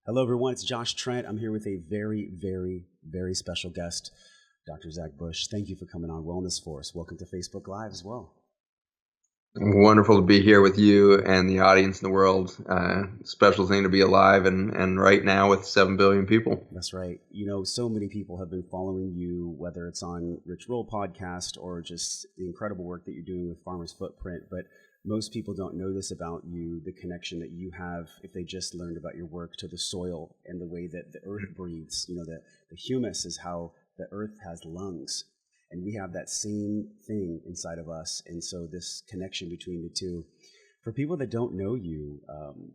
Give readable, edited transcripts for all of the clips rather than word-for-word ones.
Hello, everyone. It's Josh Trent. I'm here with a very, very, very special guest, Dr. Zach Bush. Thank you for coming on Wellness Force. Welcome to Facebook Live as well. Wonderful to be here with you and the audience in the world. Special thing to be alive and right now with 7 billion people. That's right. You know, so many people have been following you, whether it's on Rich Roll podcast or just the incredible work that you're doing with Farmer's Footprint. But most people don't know this about you, the connection that you have if they just learned about your work to the soil and the way that the earth breathes. You know, the humus is how the earth has lungs. And we have that same thing inside of us. And so this connection between the two. For people that don't know you,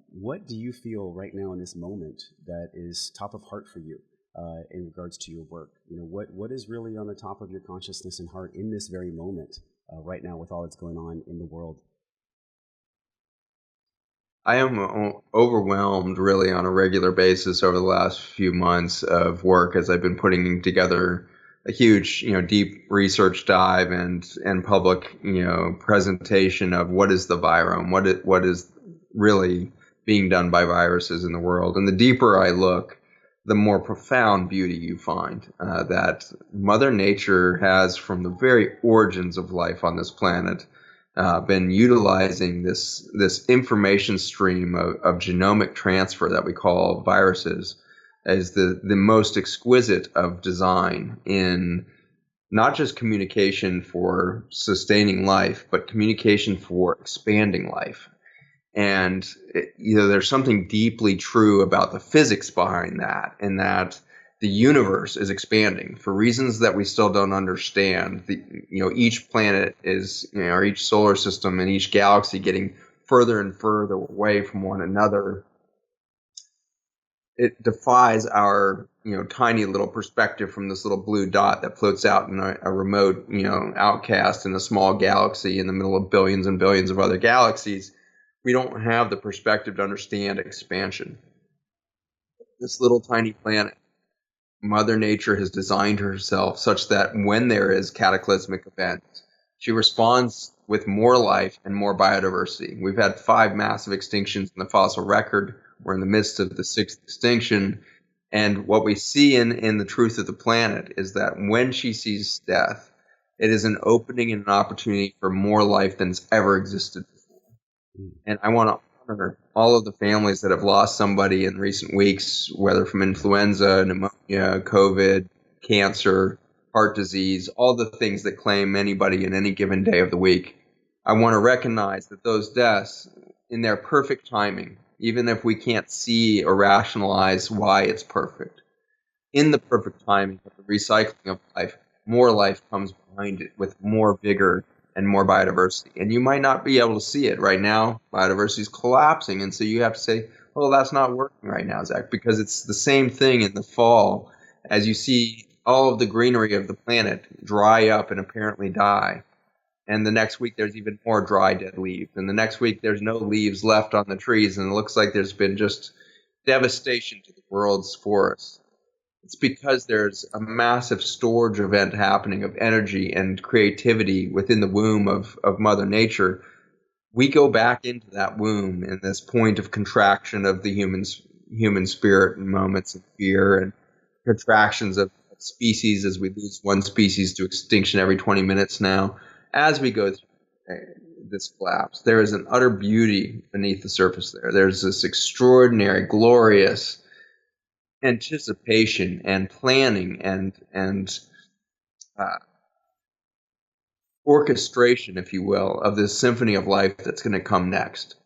what do you feel right now in this moment that is top of heart for you in regards to your work? You know, what is really on the top of your consciousness and heart in this very moment right now with all that's going on in the world? I am overwhelmed really on a regular basis over the last few months of work as I've been putting together a huge, deep research dive and public, presentation of what is the virome, what is really being done by viruses in the world. And the deeper I look, the more profound beauty you find that Mother Nature has from the very origins of life on this planet. Been utilizing this information stream of genomic transfer that we call viruses as the most exquisite of design in not just communication for sustaining life, but communication for expanding life. And there's something deeply true about the physics behind that, and that the universe is expanding for reasons that we still don't understand. Each planet is, or each solar system and each galaxy getting further and further away from one another. It defies our, tiny little perspective from this little blue dot that floats out in a remote, outcast in a small galaxy in the middle of billions and billions of other galaxies. We don't have the perspective to understand expansion. This little tiny planet, Mother Nature has designed herself such that when there is cataclysmic events, she responds with more life and more biodiversity. We've had 5 massive extinctions in the fossil record. We're in the midst of the 6th extinction. And what we see in the truth of the planet is that when she sees death, it is an opening and an opportunity for more life than has ever existed before. And I want to honor all of the families that have lost somebody in recent weeks, whether from influenza, pneumonia, COVID, cancer, heart disease, all the things that claim anybody in any given day of the week. I want to recognize that those deaths, in their perfect timing, even if we can't see or rationalize why it's perfect, in the perfect timing of the recycling of life, more life comes behind it with more vigor and more biodiversity. And you might not be able to see it right now. Biodiversity is collapsing. And so you have to say, well, that's not working right now, Zach, because it's the same thing in the fall as you see all of the greenery of the planet dry up and apparently die. And the next week there's even more dry dead leaves. And the next week there's no leaves left on the trees. And it looks like there's been just devastation to the world's forests. It's because there's a massive storage event happening of energy and creativity within the womb of Mother Nature. We go back into that womb in this point of contraction of the human spirit in moments of fear and contractions of species as we lose one species to extinction every 20 minutes now. As we go through this collapse, there is an utter beauty beneath the surface there. There's this extraordinary, glorious anticipation and planning and orchestration, if you will, of this symphony of life that's going to come next.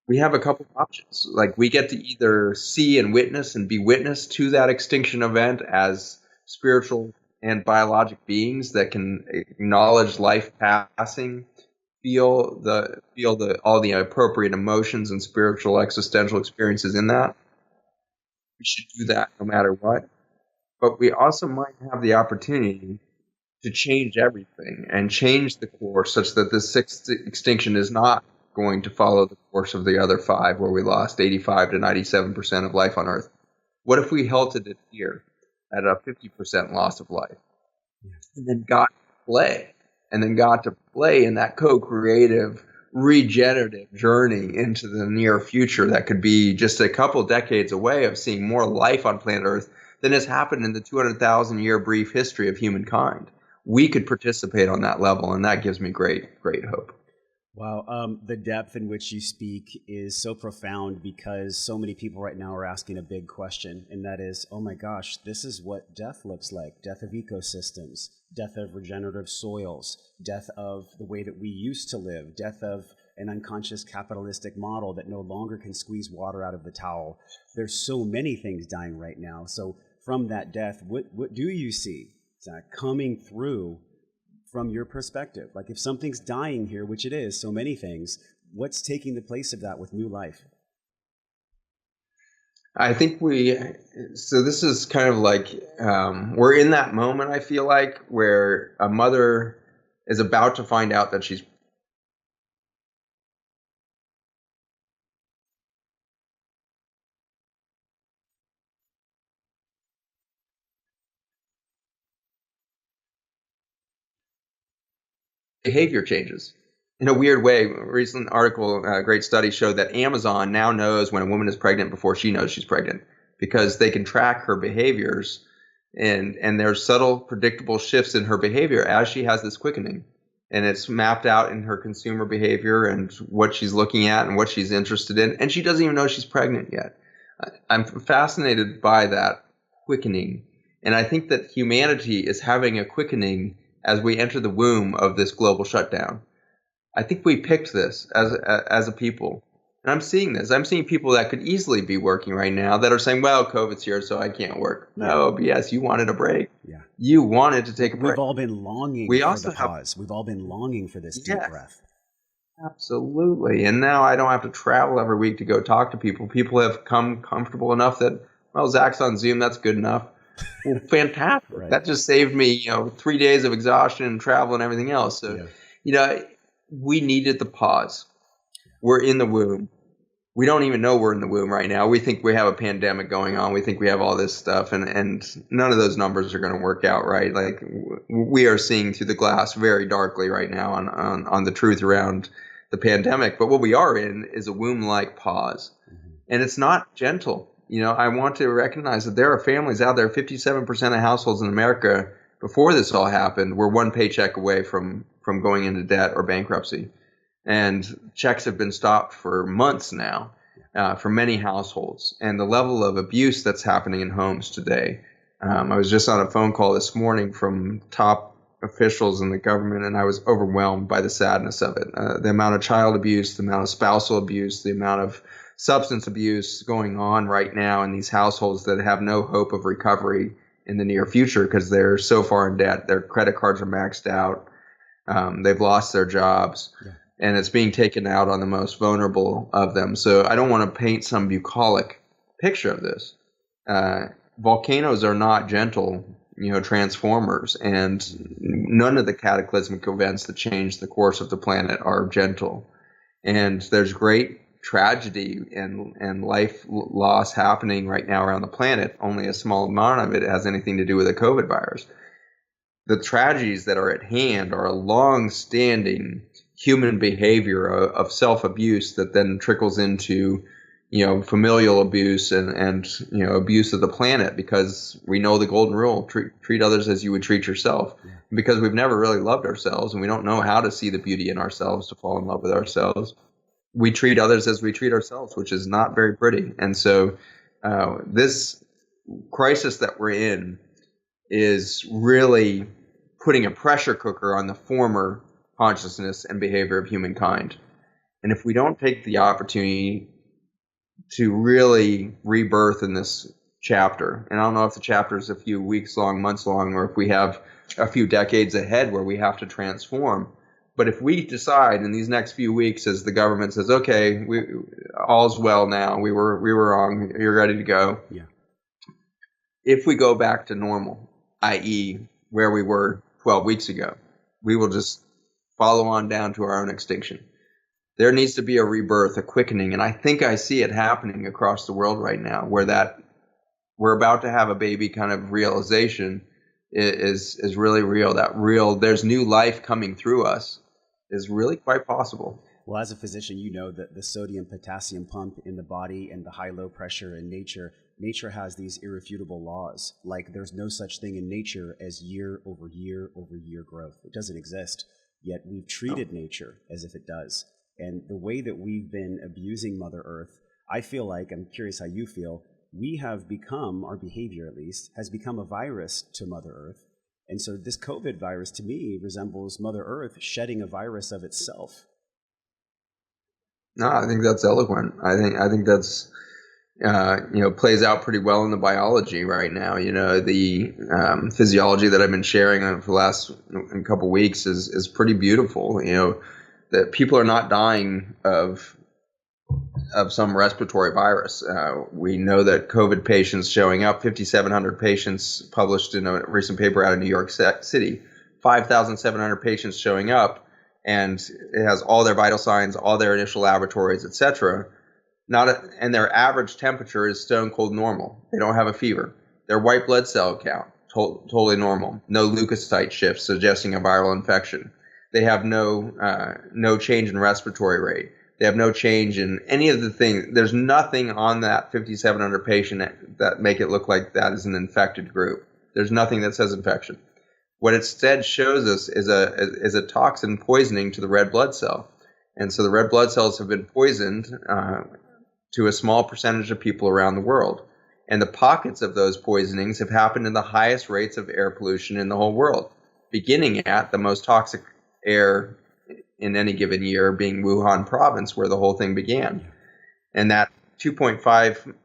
We have a couple of options. Like, we get to either see and witness and be witness to that extinction event as spiritual and biologic beings that can acknowledge life passing, feel all the appropriate emotions and spiritual existential experiences in that. We should do that no matter what. But we also might have the opportunity to change everything and change the course such that this 6th extinction is not going to follow the course of the other 5, where we lost 85 to 97% of life on Earth. What if we halted it here at a 50% loss of life? And then got to play in that co-creative regenerative journey into the near future that could be just a couple decades away of seeing more life on planet Earth than has happened in the 200,000 year brief history of humankind. We could participate on that level, and that gives me great, great hope. Wow, the depth in which you speak is so profound because so many people right now are asking a big question, and that is, oh my gosh, this is what death looks like. Death of ecosystems, death of regenerative soils, death of the way that we used to live, death of an unconscious capitalistic model that no longer can squeeze water out of the towel. There's so many things dying right now. So from that death, what do you see, Zach, coming through from your perspective? Like if something's dying here, which it is, so many things, what's taking the place of that with new life? I think so this is kind of like, we're in that moment, I feel like, where a mother is about to find out that she's behavior changes in a weird way. A recent article, a great study showed that Amazon now knows when a woman is pregnant before she knows she's pregnant because they can track her behaviors, and there's subtle, predictable shifts in her behavior as she has this quickening. And it's mapped out in her consumer behavior and what she's looking at and what she's interested in. And she doesn't even know she's pregnant yet. I'm fascinated by that quickening. And I think that humanity is having a quickening as we enter the womb of this global shutdown. I think we picked this as a people. And I'm seeing this. I'm seeing people that could easily be working right now that are saying, well, COVID's here, so I can't work. No, BS. You wanted a break. Yeah. You wanted to take a break. We've all been longing for the pause. We've all been longing for this deep breath. Absolutely. And now I don't have to travel every week to go talk to people. People have come comfortable enough that, well, Zach's on Zoom. That's good enough. Well, fantastic. Right. That just saved me, 3 days of exhaustion and travel and everything else. So, we needed the pause. We're in the womb. We don't even know we're in the womb right now. We think we have a pandemic going on. We think we have all this stuff, and none of those numbers are going to work out right. Like, we are seeing through the glass very darkly right now on the truth around the pandemic. But what we are in is a womb-like pause. Mm-hmm. And it's not gentle. I want to recognize that there are families out there, 57% of households in America before this all happened were one paycheck away from going into debt or bankruptcy. And checks have been stopped for months now for many households. And the level of abuse that's happening in homes today. I was just on a phone call this morning from top officials in the government, and I was overwhelmed by the sadness of it. The amount of child abuse, the amount of spousal abuse, the amount of substance abuse going on right now in these households that have no hope of recovery in the near future because they're so far in debt. Their credit cards are maxed out. They've lost their jobs. Yeah. And it's being taken out on the most vulnerable of them. So I don't want to paint some bucolic picture of this. Volcanoes are not gentle, transformers, and none of the cataclysmic events that change the course of the planet are gentle. And there's great tragedy and life loss happening right now around the planet. Only a small amount of it has anything to do with the COVID virus. The tragedies that are at hand are a long-standing human behavior of self-abuse that then trickles into, familial abuse and abuse of the planet, because we know the golden rule: treat others as you would treat yourself. Yeah. Because we've never really loved ourselves and we don't know how to see the beauty in ourselves, to fall in love with ourselves. We treat others as we treat ourselves, which is not very pretty. And so this crisis that we're in is really putting a pressure cooker on the former consciousness and behavior of humankind. And if we don't take the opportunity to really rebirth in this chapter, and I don't know if the chapter is a few weeks long, months long, or if we have a few decades ahead where we have to transform. But if we decide in these next few weeks, as the government says, okay, all's well now, we were wrong, you're ready to go. Yeah. If we go back to normal, i.e. where we were 12 weeks ago, we will just follow on down to our own extinction. There needs to be a rebirth, a quickening, and I think I see it happening across the world right now, where that we're about to have a baby kind of realization is really real. That real, there's new life coming through us is really quite possible. Well, as a physician, you know that the sodium potassium pump in the body and the high-low pressure in nature has these irrefutable laws. Like there's no such thing in nature as year over year over year growth. It doesn't exist. Yet we've treated nature as if it does. And the way that we've been abusing Mother Earth, I feel like, I'm curious how you feel, we have become, our behavior at least, has become a virus to Mother Earth. And so this COVID virus to me resembles Mother Earth shedding a virus of itself. No, I think that's eloquent. I think that's plays out pretty well in the biology right now. The physiology that I've been sharing for the last couple of weeks is pretty beautiful. That people are not dying of some respiratory virus. We know that COVID patients showing up, 5,700 patients published in a recent paper out of New York City, 5,700 patients showing up, and it has all their vital signs, all their initial laboratories, etc. And their average temperature is stone cold normal. They don't have a fever. Their white blood cell count, totally normal. No leukocyte shifts suggesting a viral infection. They have no change in respiratory rate. They have no change in any of the things. There's nothing on that 5,700 patient that make it look like that is an infected group. There's nothing that says infection. What it instead shows us is a toxin poisoning to the red blood cell. And so the red blood cells have been poisoned to a small percentage of people around the world. And the pockets of those poisonings have happened in the highest rates of air pollution in the whole world, beginning at the most toxic air in any given year being Wuhan province, where the whole thing began. And that 2.5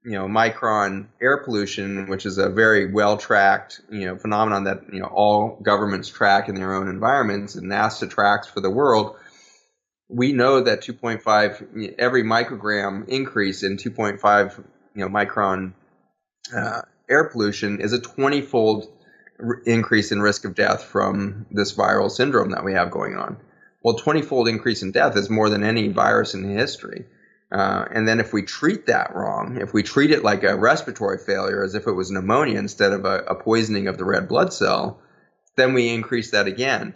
micron air pollution, which is a very well-tracked phenomenon that all governments track in their own environments and NASA tracks for the world. We know that 2.5 every microgram increase in 2.5 micron air pollution is a 20-fold increase in risk of death from this viral syndrome that we have going on. Well, 20-fold increase in death is more than any virus in history. And then if we treat that wrong, if we treat it like a respiratory failure, as if it was pneumonia instead of a poisoning of the red blood cell, then we increase that again.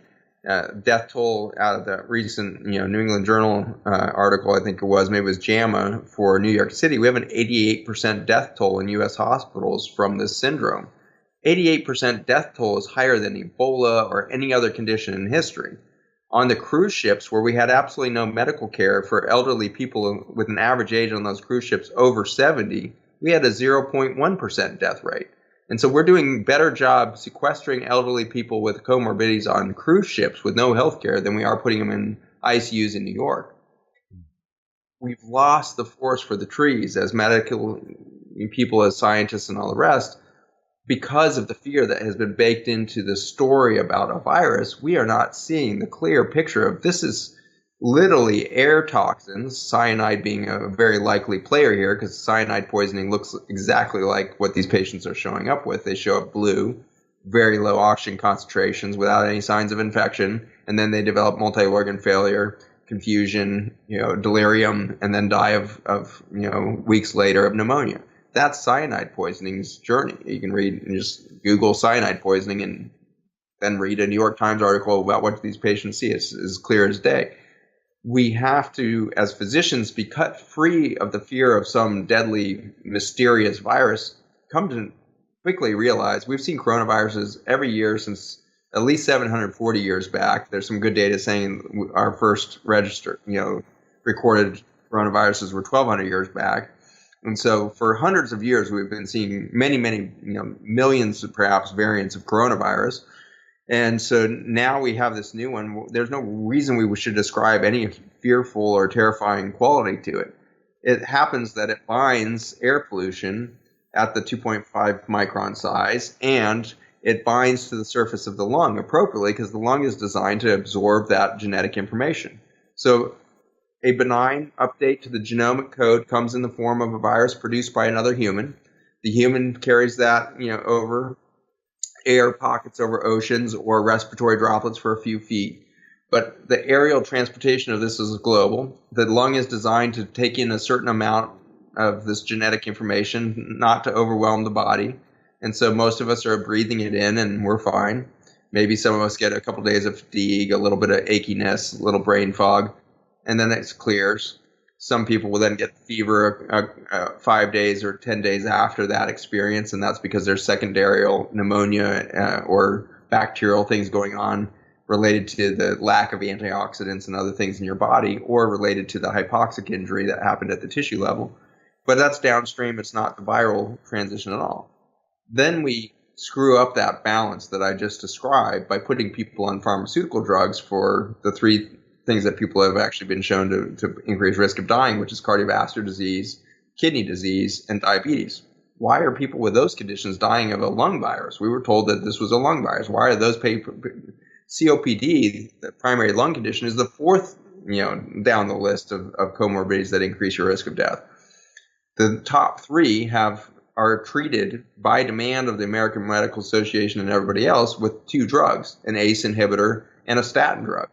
Death toll out of the recent New England Journal article, I think it was, maybe it was JAMA for New York City, we have an 88% death toll in U.S. hospitals from this syndrome. 88% death toll is higher than Ebola or any other condition in history. On the cruise ships, where we had absolutely no medical care for elderly people with an average age on those cruise ships over 70, we had a 0.1% death rate. And so we're doing a better job sequestering elderly people with comorbidities on cruise ships with no health care than we are putting them in ICUs in New York. We've lost the forest for the trees as medical people, as scientists and all the rest. Because of the fear that has been baked into the story about a virus, we are not seeing the clear picture of this is literally air toxins, cyanide being a very likely player here, because cyanide poisoning looks exactly like what these patients are showing up with. They show up blue, very low oxygen concentrations without any signs of infection, and then they develop multi-organ failure, confusion, delirium, and then die of weeks later of pneumonia. That's cyanide poisoning's journey. You can read and just Google cyanide poisoning and then read a New York Times article about what these patients see. It's as clear as day. We have to, as physicians, be cut free of the fear of some deadly, mysterious virus. Come to quickly realize we've seen coronaviruses every year since at least 740 years back. There's some good data saying our first registered, recorded coronaviruses were 1,200 years back. And so for hundreds of years, we've been seeing many, millions, perhaps, variants of coronavirus. And so now we have this new one. There's no reason we should ascribe any fearful or terrifying quality to it. It happens that it binds air pollution at the 2.5 micron size, and it binds to the surface of the lung appropriately because the lung is designed to absorb that genetic information. So a benign update to the genomic code comes in the form of a virus produced by another human. The human carries that, over air pockets over oceans or respiratory droplets for a few feet. But the aerial transportation of this is global. The lung is designed to take in a certain amount of this genetic information, not to overwhelm the body. And so most of us are breathing it in and we're fine. Maybe some of us get a couple days of fatigue, a little bit of achiness, a little brain fog. and then it clears. Some people will then get fever 5 days or 10 days after that experience, and that's because there's secondary pneumonia or bacterial things going on related to the lack of antioxidants and other things in your body, or related to the hypoxic injury that happened at the tissue level. But that's downstream. It's not the viral transition at all. Then we screw up that balance that I just described by putting people on pharmaceutical drugs for the three things that people have actually been shown to increase risk of dying, which is cardiovascular disease, kidney disease, and diabetes. Why are people with those conditions dying of a lung virus? We were told that this was a lung virus. Why are those COPD, the primary lung condition, is the fourth, down the list of comorbidities that increase your risk of death. The top three are treated by demand of the American Medical Association and everybody else with two drugs, an ACE inhibitor and a statin drug.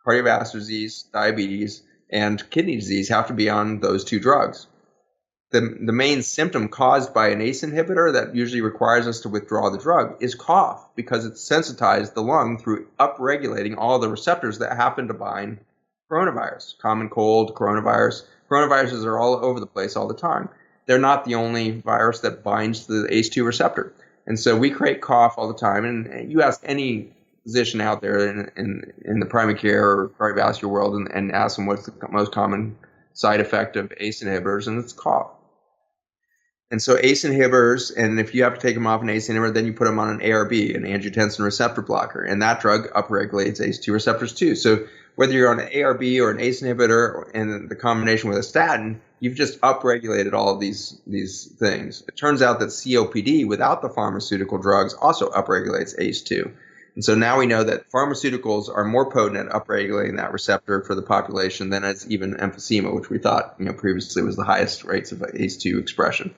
Cardiovascular disease, diabetes, and kidney disease have to be on those two drugs. The main symptom caused by an ACE inhibitor that usually requires us to withdraw the drug is cough, because it sensitized the lung through upregulating all the receptors that happen to bind coronavirus. Common cold, coronavirus. Coronaviruses are all over the place all the time. They're not the only virus that binds to the ACE2 receptor. And so we create cough all the time. And you ask any physician out there in the primary care or cardiovascular world and ask them what's the most common side effect of ACE inhibitors, and it's cough. And so ACE inhibitors, and if you have to take them off an ACE inhibitor, then you put them on an ARB, an angiotensin receptor blocker, and that drug upregulates ACE2 receptors too. So whether you're on an ARB or an ACE inhibitor and the combination with a statin, you've just upregulated all of these things. It turns out that COPD without the pharmaceutical drugs also upregulates ACE2. And so now we know that pharmaceuticals are more potent at upregulating that receptor for the population than it's even emphysema, which we thought previously was the highest rates of ACE2 expression.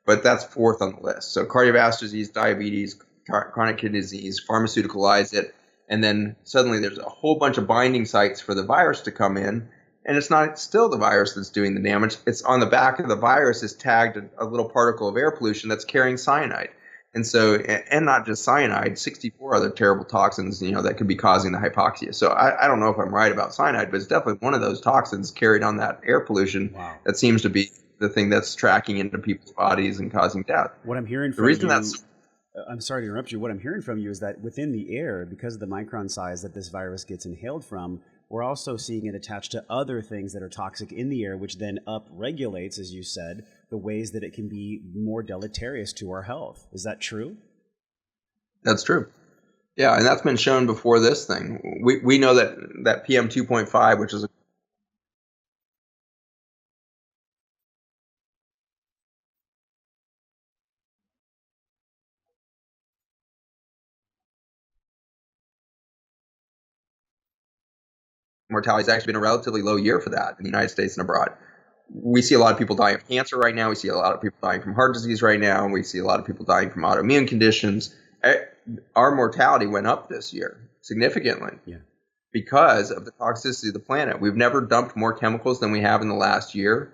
But that's fourth on the list. So cardiovascular disease, diabetes, chronic kidney disease, pharmaceuticalize it, and then suddenly there's a whole bunch of binding sites for the virus to come in, and it's not still the virus that's doing the damage. It's on the back of the virus is tagged a little particle of air pollution that's carrying cyanide. And so, and not just cyanide, 64 other terrible toxins, that could be causing the hypoxia. So I don't know if I'm right about cyanide, but it's definitely one of those toxins carried on that air pollution that seems to be the thing that's tracking into people's bodies and causing death. What I'm hearing from you, I'm sorry to interrupt you. What I'm hearing from you is that within the air, because of the micron size that this virus gets inhaled from, we're also seeing it attached to other things that are toxic in the air, which then upregulates, as you said, the ways that it can be more deleterious to our health. Is that true? That's true. Yeah, and that's been shown before this thing. We know that PM 2.5, which is a mortality, has actually been a relatively low year for that in the United States and abroad. We see a lot of people dying of cancer right now. We see a lot of people dying from heart disease right now. And we see a lot of people dying from autoimmune conditions. Our mortality went up this year significantly because of the toxicity of the planet. We've never dumped more chemicals than we have in the last year.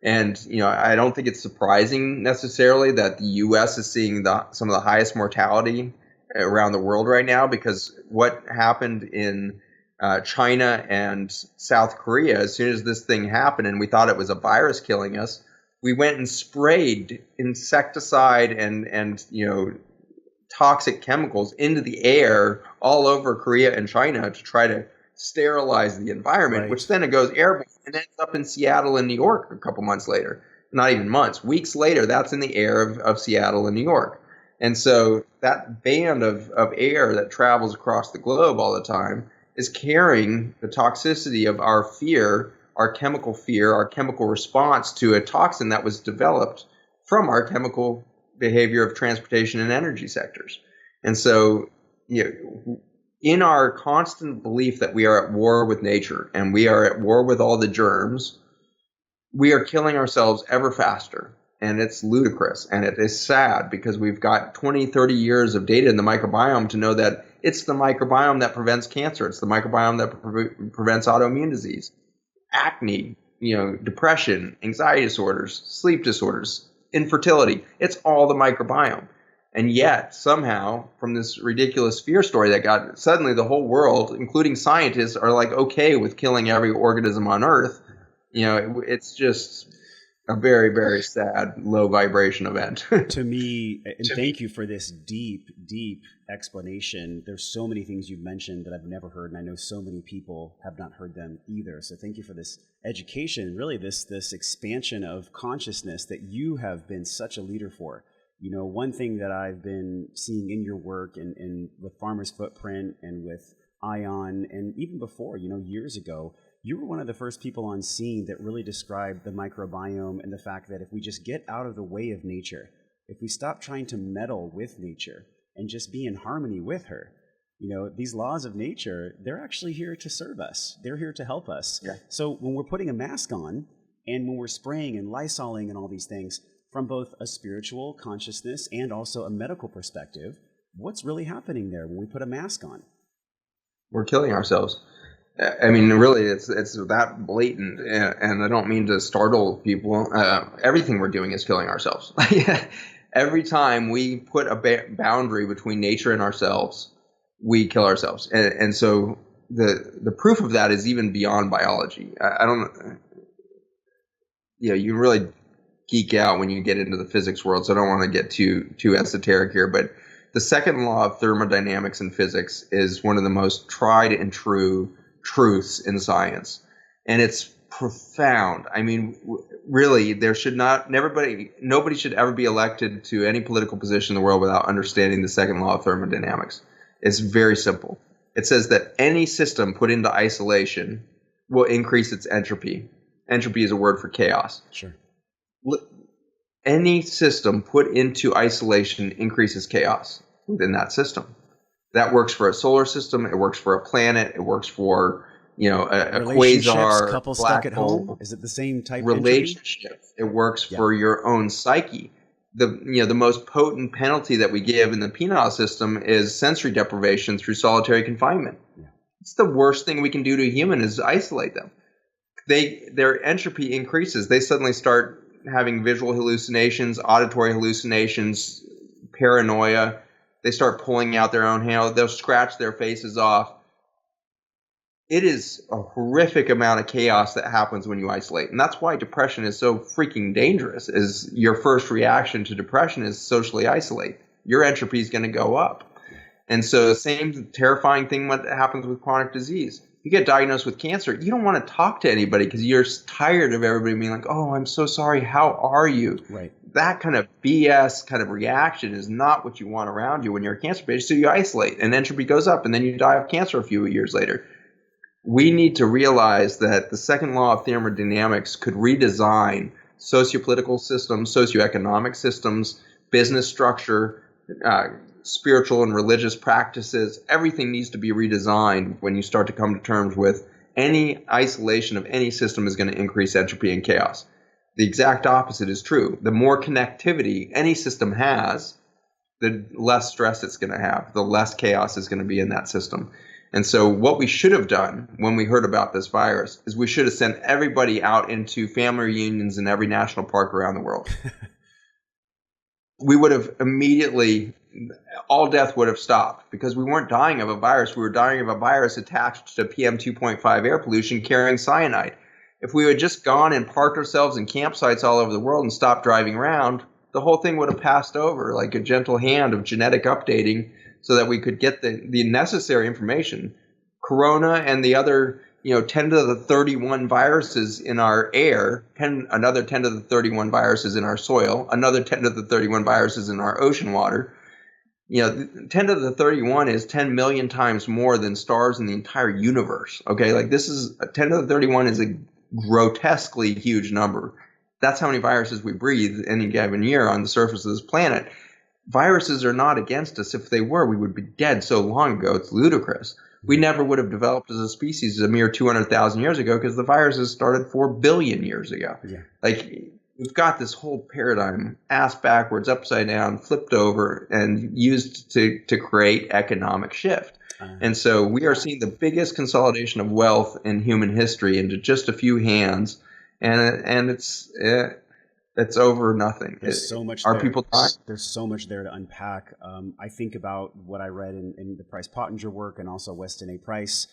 And, I don't think it's surprising necessarily that the U.S. is seeing some of the highest mortality around the world right now, because what happened in China and South Korea, as soon as this thing happened and we thought it was a virus killing us, we went and sprayed insecticide and toxic chemicals into the air all over Korea and China to try to sterilize the environment, which then it goes airborne and ends up in Seattle and New York a couple months later. Not even months, weeks later, that's in the air of Seattle and New York. And so that band of air that travels across the globe all the time is carrying the toxicity of our fear, our chemical response to a toxin that was developed from our chemical behavior of transportation and energy sectors. And so, in our constant belief that we are at war with nature and we are at war with all the germs, we are killing ourselves ever faster. And it's ludicrous, and it is sad, because we've got 20, 30 years of data in the microbiome to know that it's the microbiome that prevents cancer. It's the microbiome that prevents autoimmune disease, acne, depression, anxiety disorders, sleep disorders, infertility. It's all the microbiome. And yet, somehow, from this ridiculous fear story that got suddenly the whole world, including scientists, are like okay with killing every organism on Earth. It's just a very, very sad low vibration event. To me, and thank you for this deep, deep explanation. There's so many things you've mentioned that I've never heard, and I know so many people have not heard them either. So thank you for this education, really this expansion of consciousness that you have been such a leader for. One thing that I've been seeing in your work and with Farmer's Footprint and with ION, and even before, years ago, you were one of the first people on scene that really described the microbiome and the fact that if we just get out of the way of nature, if we stop trying to meddle with nature and just be in harmony with her, these laws of nature, they're actually here to serve us. They're here to help us. Yeah. So when we're putting a mask on and when we're spraying and lysoling and all these things, from both a spiritual consciousness and also a medical perspective, what's really happening there when we put a mask on? We're killing ourselves. I mean, really, it's that blatant, and I don't mean to startle people. Everything we're doing is killing ourselves. Every time we put a boundary between nature and ourselves, we kill ourselves. And so the proof of that is even beyond biology. I don't, you really geek out when you get into the physics world, so I don't want to get too esoteric here, but the second law of thermodynamics in physics is one of the most tried and true truths in science, and it's profound. I mean, really, nobody should ever be elected to any political position in the world without understanding the second law of thermodynamics. It's very simple. It says that any system put into isolation will increase its entropy. Entropy is a word for chaos. Sure. Any system put into isolation increases chaos within that system. That works for a solar system. It works for a planet. It works for, a quasar, couple black stuck at hole. home. Is it the same type of Relationships. It works for your own psyche. The most potent penalty that we give in the penal system is sensory deprivation through solitary confinement. Yeah. It's the worst thing we can do to a human is isolate them. Their entropy increases. They suddenly start having visual hallucinations, auditory hallucinations, paranoia. They start pulling out their own hair. They'll scratch their faces off. It is a horrific amount of chaos that happens when you isolate. And that's why depression is so freaking dangerous, is your first reaction to depression is socially isolate. Your entropy is going to go up. And so the same terrifying thing what happens with chronic disease. You get diagnosed with cancer, you don't want to talk to anybody because you're tired of everybody being like, oh, I'm so sorry, how are you? Right. That kind of BS kind of reaction is not what you want around you when you're a cancer patient. So you isolate and entropy goes up and then you die of cancer a few years later. We need to realize that the second law of thermodynamics could redesign sociopolitical systems, socioeconomic systems, business structure, spiritual and religious practices. Everything needs to be redesigned when you start to come to terms with any isolation of any system is going to increase entropy and chaos. The exact opposite is true. The more connectivity any system has, the less stress it's going to have, the less chaos is going to be in that system. And so what we should have done when we heard about this virus is we should have sent everybody out into family reunions in every national park around the world. We would have immediately, all death would have stopped because we weren't dying of a virus. We were dying of a virus attached to PM 2.5 air pollution carrying cyanide. If we had just gone and parked ourselves in campsites all over the world and stopped driving around, the whole thing would have passed over like a gentle hand of genetic updating so that we could get the necessary information. Corona and the other 10 to the 31 viruses in our air, another 10 to the 31 viruses in our soil, another 10 to the 31 viruses in our ocean water. 10 to the 31 is 10 million times more than stars in the entire universe. Okay, like 10 to the 31 is a grotesquely huge number. That's how many viruses we breathe any given year on the surface of this planet. Viruses are not against us. If they were, we would be dead so long ago. It's ludicrous. We never would have developed as a species a mere 200,000 years ago because the viruses started 4 billion years ago. Yeah. Like, we've got this whole paradigm ass backwards, upside down, flipped over, and used to create economic shift. And so we are seeing the biggest consolidation of wealth in human history into just a few hands. And it's It's over nothing. There's so much Are there. people dying? There's so much there to unpack. I think about what I read in the Price Pottinger work and also Weston A. Price,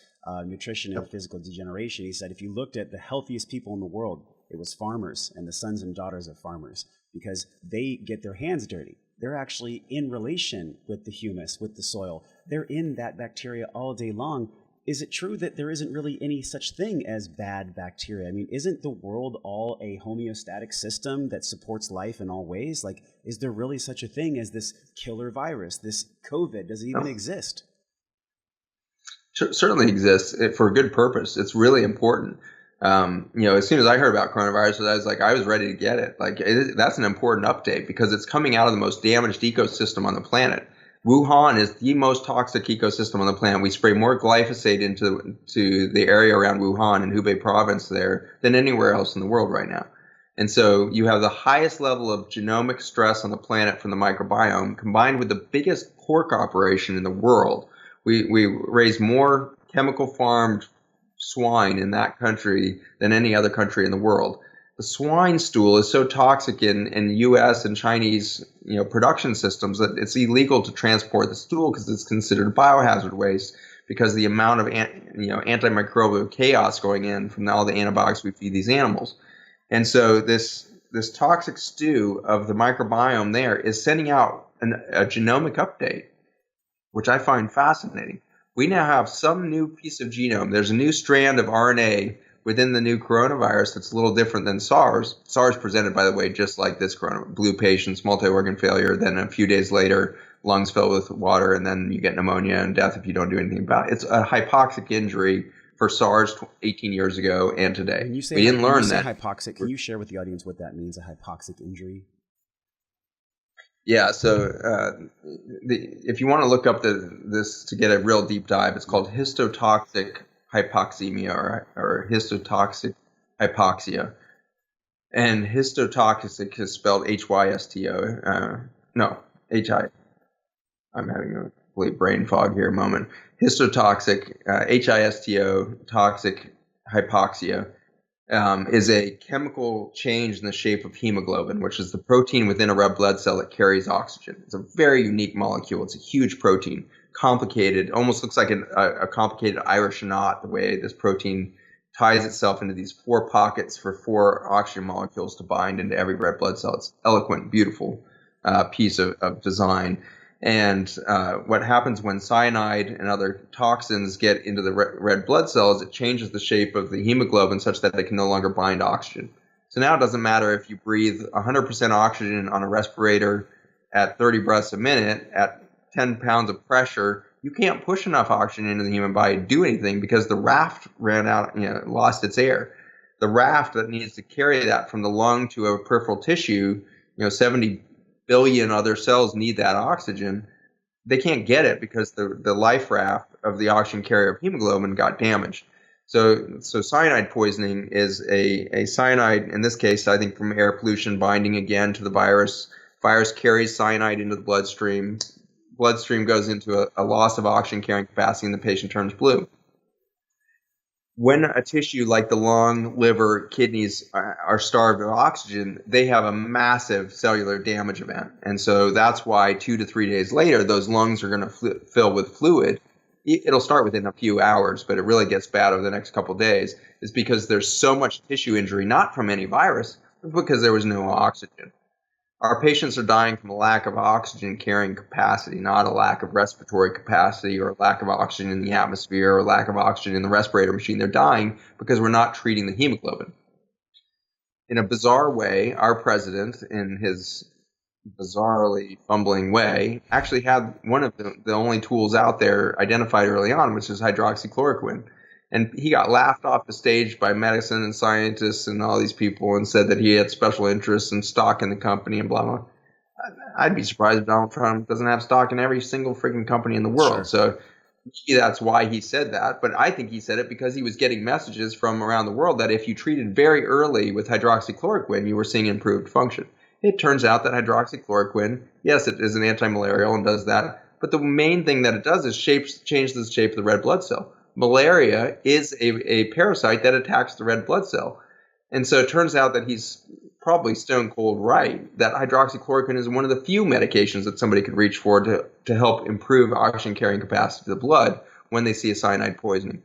Nutrition and Physical Degeneration. He said if you looked at the healthiest people in the world, it was farmers and the sons and daughters of farmers, because they get their hands dirty. They're actually in relation with the humus, with the soil. They're in that bacteria all day long. Is it true that there isn't really any such thing as bad bacteria? I mean, isn't the world all a homeostatic system that supports life in all ways? Like, is there really such a thing as this killer virus, this COVID? Does it even exist? Certainly exists for a good purpose. It's really important. As soon as I heard about coronavirus, I was ready to get it. That's an important update because it's coming out of the most damaged ecosystem on the planet. Wuhan is the most toxic ecosystem on the planet. We spray more glyphosate into the area around Wuhan and Hubei province there than anywhere else in the world right now. And so you have the highest level of genomic stress on the planet from the microbiome combined with the biggest pork operation in the world. We raise more chemical farmed swine in that country than any other country in the world. The swine stool is so toxic in U.S. and Chinese production systems that it's illegal to transport the stool because it's considered biohazard waste because of the amount of antimicrobial chaos going in from all the antibiotics we feed these animals. And so this toxic stew of the microbiome there is sending out a genomic update, which I find fascinating. We now have some new piece of genome. There's a new strand of RNA within the new coronavirus that's a little different than SARS. SARS presented, by the way, just like this blue patients, multi-organ failure, then a few days later, lungs filled with water, and then you get pneumonia and death if you don't do anything about it. It's a hypoxic injury for SARS 18 years ago and today. When you say, we didn't learn that. Hypoxic, can you share with the audience what that means, a hypoxic injury? Yeah, so if you want to look up this to get a real deep dive, it's called histotoxic hypoxemia or histotoxic hypoxia. And histotoxic is spelled Hysto. No, Hi. I'm having a complete brain fog here a moment. Histotoxic, Histo, toxic hypoxia is a chemical change in the shape of hemoglobin, which is the protein within a red blood cell that carries oxygen. It's a very unique molecule. It's a huge protein, complicated, almost looks like a complicated Irish knot, the way this protein ties itself into these 4 pockets for 4 oxygen molecules to bind into every red blood cell. It's eloquent, beautiful piece of design. And what happens when cyanide and other toxins get into the red blood cells, it changes the shape of the hemoglobin such that they can no longer bind oxygen. So now it doesn't matter if you breathe 100% oxygen on a respirator at 30 breaths a minute at 10 pounds of pressure, you can't push enough oxygen into the human body to do anything because the raft ran out, lost its air. The raft that needs to carry that from the lung to a peripheral tissue, 70 billion other cells need that oxygen. They can't get it because the life raft of the oxygen carrier of hemoglobin got damaged. So cyanide poisoning is a cyanide, in this case, I think from air pollution binding again to the virus. Virus carries cyanide into the bloodstream. Bloodstream goes into a loss of oxygen carrying capacity and the patient turns blue. When a tissue like the lung, liver, kidneys are starved of oxygen, they have a massive cellular damage event. And so that's why 2 to 3 days later, those lungs are going to fill with fluid. It'll start within a few hours, but it really gets bad over the next couple of days. Is because there's so much tissue injury, not from any virus, but because there was no oxygen. Our patients are dying from a lack of oxygen carrying capacity, not a lack of respiratory capacity or a lack of oxygen in the atmosphere or a lack of oxygen in the respirator machine. They're dying because we're not treating the hemoglobin. In a bizarre way, our president, in his bizarrely fumbling way, actually had one of the only tools out there identified early on, which is hydroxychloroquine. And he got laughed off the stage by medicine and scientists and all these people and said that he had special interests and stock in the company and blah, blah. I'd be surprised if Donald Trump doesn't have stock in every single freaking company in the world. Sure. So that's why he said that. But I think he said it because he was getting messages from around the world that if you treated very early with hydroxychloroquine, you were seeing improved function. It turns out that hydroxychloroquine, yes, it is an antimalarial and does that. But the main thing that it does is change the shape of the red blood cell. Malaria is a parasite that attacks the red blood cell. And so it turns out that he's probably stone cold right that hydroxychloroquine is one of the few medications that somebody could reach for to help improve oxygen carrying capacity of the blood when they see a cyanide poisoning.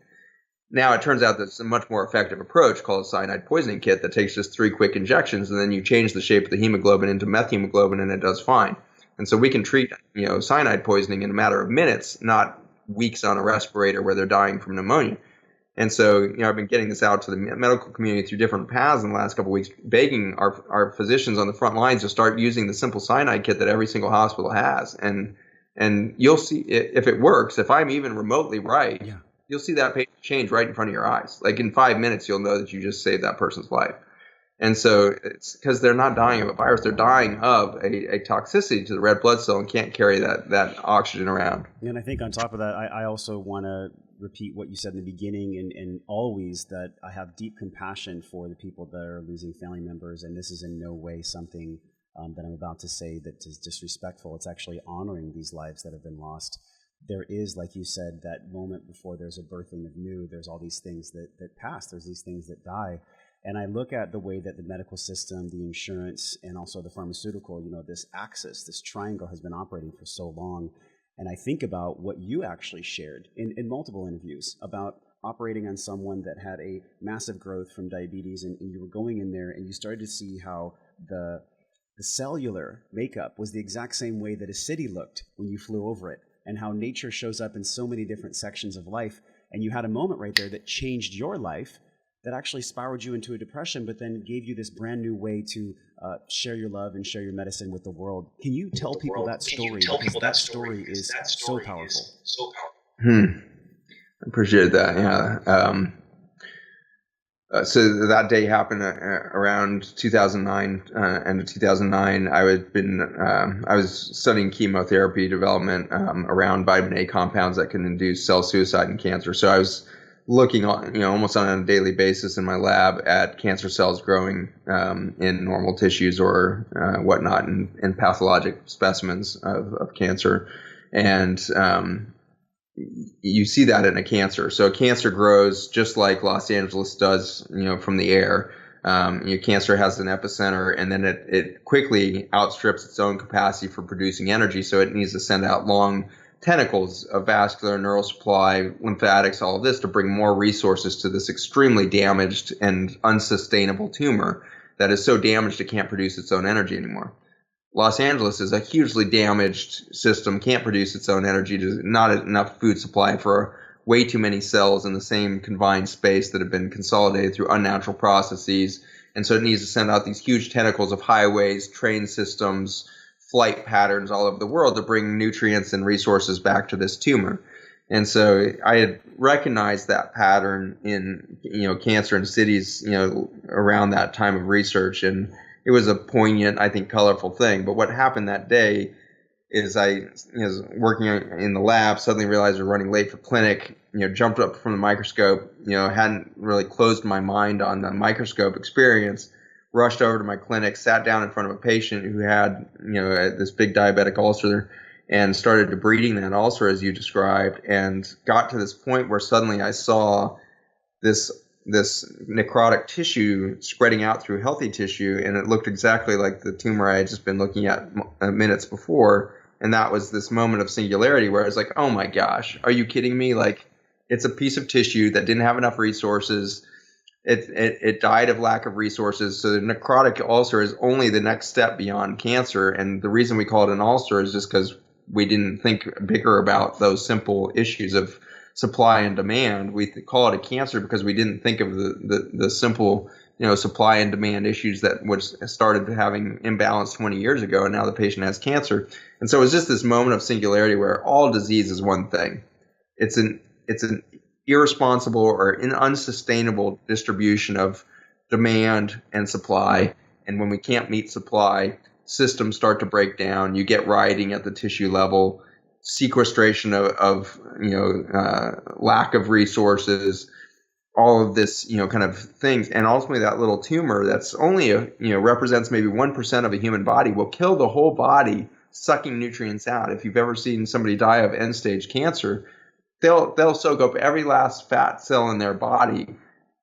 Now, it turns out that it's a much more effective approach called a cyanide poisoning kit that takes just 3 quick injections, and then you change the shape of the hemoglobin into methemoglobin, and it does fine. And so we can treat, cyanide poisoning in a matter of minutes, not weeks on a respirator where they're dying from pneumonia. And so, I've been getting this out to the medical community through different paths in the last couple of weeks, begging our physicians on the front lines to start using the simple cyanide kit that every single hospital has. And you'll see if it works, if I'm even remotely right, you'll see that patient change right in front of your eyes. Like in 5 minutes, you'll know that you just saved that person's life. And so it's because they're not dying of a virus, they're dying of a toxicity to the red blood cell and can't carry that oxygen around. And I think on top of that, I also want to repeat what you said in the beginning and always, that I have deep compassion for the people that are losing family members. And this is in no way something that I'm about to say that is disrespectful. It's actually honoring these lives that have been lost. There is, like you said, that moment before there's a birthing of new. There's all these things that pass. There's these things that die. And I look at the way that the medical system, the insurance, and also the pharmaceutical, this axis, this triangle has been operating for so long. And I think about what you actually shared in multiple interviews about operating on someone that had a massive growth from diabetes. And you were going in there and you started to see how the cellular makeup was the exact same way that a city looked when you flew over it, and how nature shows up in so many different sections of life. And you had a moment right there that changed your life, that actually spiraled you into a depression, but then gave you this brand new way to share your love and share your medicine with the world. Can you tell people that story? Because that story is so powerful. I appreciate that. Yeah. So that day happened around 2009, end of 2009. I was studying chemotherapy development around vitamin A compounds that can induce cell suicide in cancer. So I was looking almost on a daily basis in my lab at cancer cells growing in normal tissues or whatnot in pathologic specimens of cancer. And you see that in a cancer. So a cancer grows just like Los Angeles does, from the air. Cancer has an epicenter, and then it quickly outstrips its own capacity for producing energy. So it needs to send out long tentacles of vascular, neural supply, lymphatics, all of this to bring more resources to this extremely damaged and unsustainable tumor that is so damaged it can't produce its own energy anymore. Los Angeles is a hugely damaged system, can't produce its own energy, not enough food supply for way too many cells in the same confined space that have been consolidated through unnatural processes. And so it needs to send out these huge tentacles of highways, train systems, flight patterns all over the world to bring nutrients and resources back to this tumor. And so I had recognized that pattern in, cancer in cities, around that time of research. And it was a poignant, I think, colorful thing. But what happened that day is I was working in the lab, suddenly realized we were running late for clinic, jumped up from the microscope, hadn't really closed my mind on the microscope experience, rushed over to my clinic, sat down in front of a patient who had, this big diabetic ulcer, and started debriding that ulcer as you described, and got to this point where suddenly I saw this necrotic tissue spreading out through healthy tissue, and it looked exactly like the tumor I had just been looking at minutes before. And that was this moment of singularity where I was like, oh my gosh, are you kidding me? Like, it's a piece of tissue that didn't have enough resources. It died of lack of resources. So the necrotic ulcer is only the next step beyond cancer. And the reason we call it an ulcer is just because we didn't think bigger about those simple issues of supply and demand. We call it a cancer because we didn't think of the simple, supply and demand issues that started having imbalance 20 years ago, and now the patient has cancer. And so it was just this moment of singularity where all disease is one thing. It's an irresponsible or an unsustainable distribution of demand and supply. And when we can't meet supply, systems start to break down. You get rioting at the tissue level, sequestration of lack of resources, all of this, kind of things. And ultimately that little tumor that's only, represents maybe 1% of a human body will kill the whole body, sucking nutrients out. If you've ever seen somebody die of end-stage cancer, they'll soak up every last fat cell in their body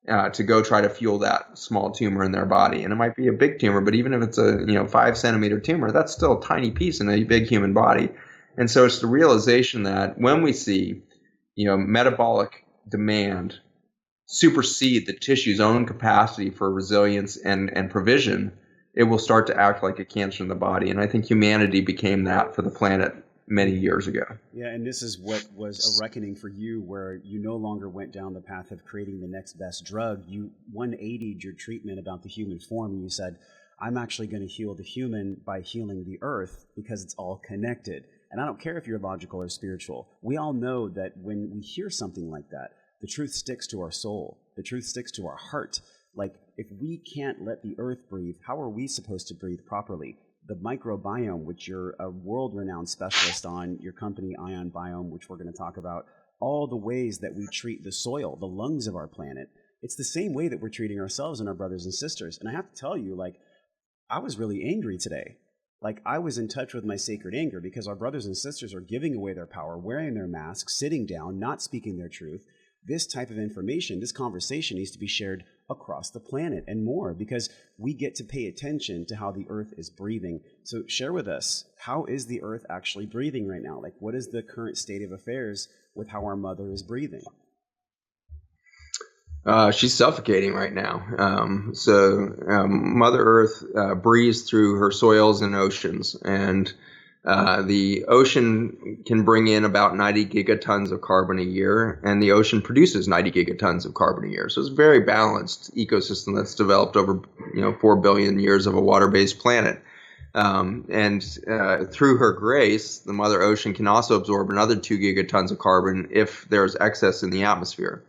to go try to fuel that small tumor in their body. And it might be a big tumor, but even if it's a 5 centimeter tumor, that's still a tiny piece in a big human body. And so it's the realization that when we see metabolic demand supersede the tissue's own capacity for resilience and provision, it will start to act like a cancer in the body. And I think humanity became that for the planet many years ago. Yeah, and this is what was a reckoning for you, where you no longer went down the path of creating the next best drug. You 180'd your treatment about the human form, and you said, I'm actually going to heal the human by healing the earth, because it's all connected. And I don't care if you're logical or spiritual. We all know that when we hear something like that, the truth sticks to our soul. The truth sticks to our heart. Like, if we can't let the earth breathe, how are we supposed to breathe properly? The microbiome, which you're a world-renowned specialist on, your company Ion Biome, which we're going to talk about, all the ways that we treat the soil, the lungs of our planet, it's the same way that we're treating ourselves and our brothers and sisters. And I have to tell you, like, I was really angry today. Like, I was in touch with my sacred anger because our brothers and sisters are giving away their power, wearing their masks, sitting down, not speaking their truth. This type of information, this conversation needs to be shared across the planet and more, because we get to pay attention to how the earth is breathing. So share with us, how is the earth actually breathing right now? Like, what is the current state of affairs with how our mother is breathing? She's suffocating right now. Mother Earth breathes through her soils and oceans, and the ocean can bring in about 90 gigatons of carbon a year, and the ocean produces 90 gigatons of carbon a year. So it's a very balanced ecosystem that's developed over 4 billion years of a water-based planet. Through her grace, the Mother Ocean can also absorb another 2 gigatons of carbon if there's excess in the atmosphere.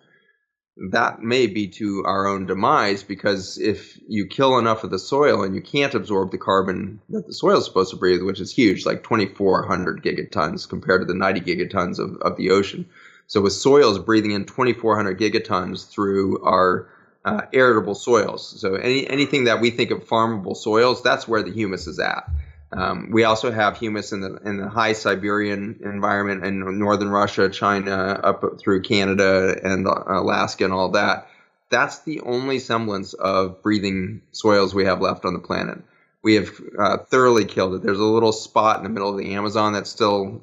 That may be to our own demise, because if you kill enough of the soil and you can't absorb the carbon that the soil is supposed to breathe, which is huge, like 2,400 gigatons compared to the 90 gigatons of the ocean. So with soils breathing in 2,400 gigatons through our arable soils. So anything that we think of farmable soils, that's where the humus is at. We also have humus in the high Siberian environment in northern Russia, China, up through Canada and Alaska and all that. That's the only semblance of breathing soils we have left on the planet. We have thoroughly killed it. There's a little spot in the middle of the Amazon that's still,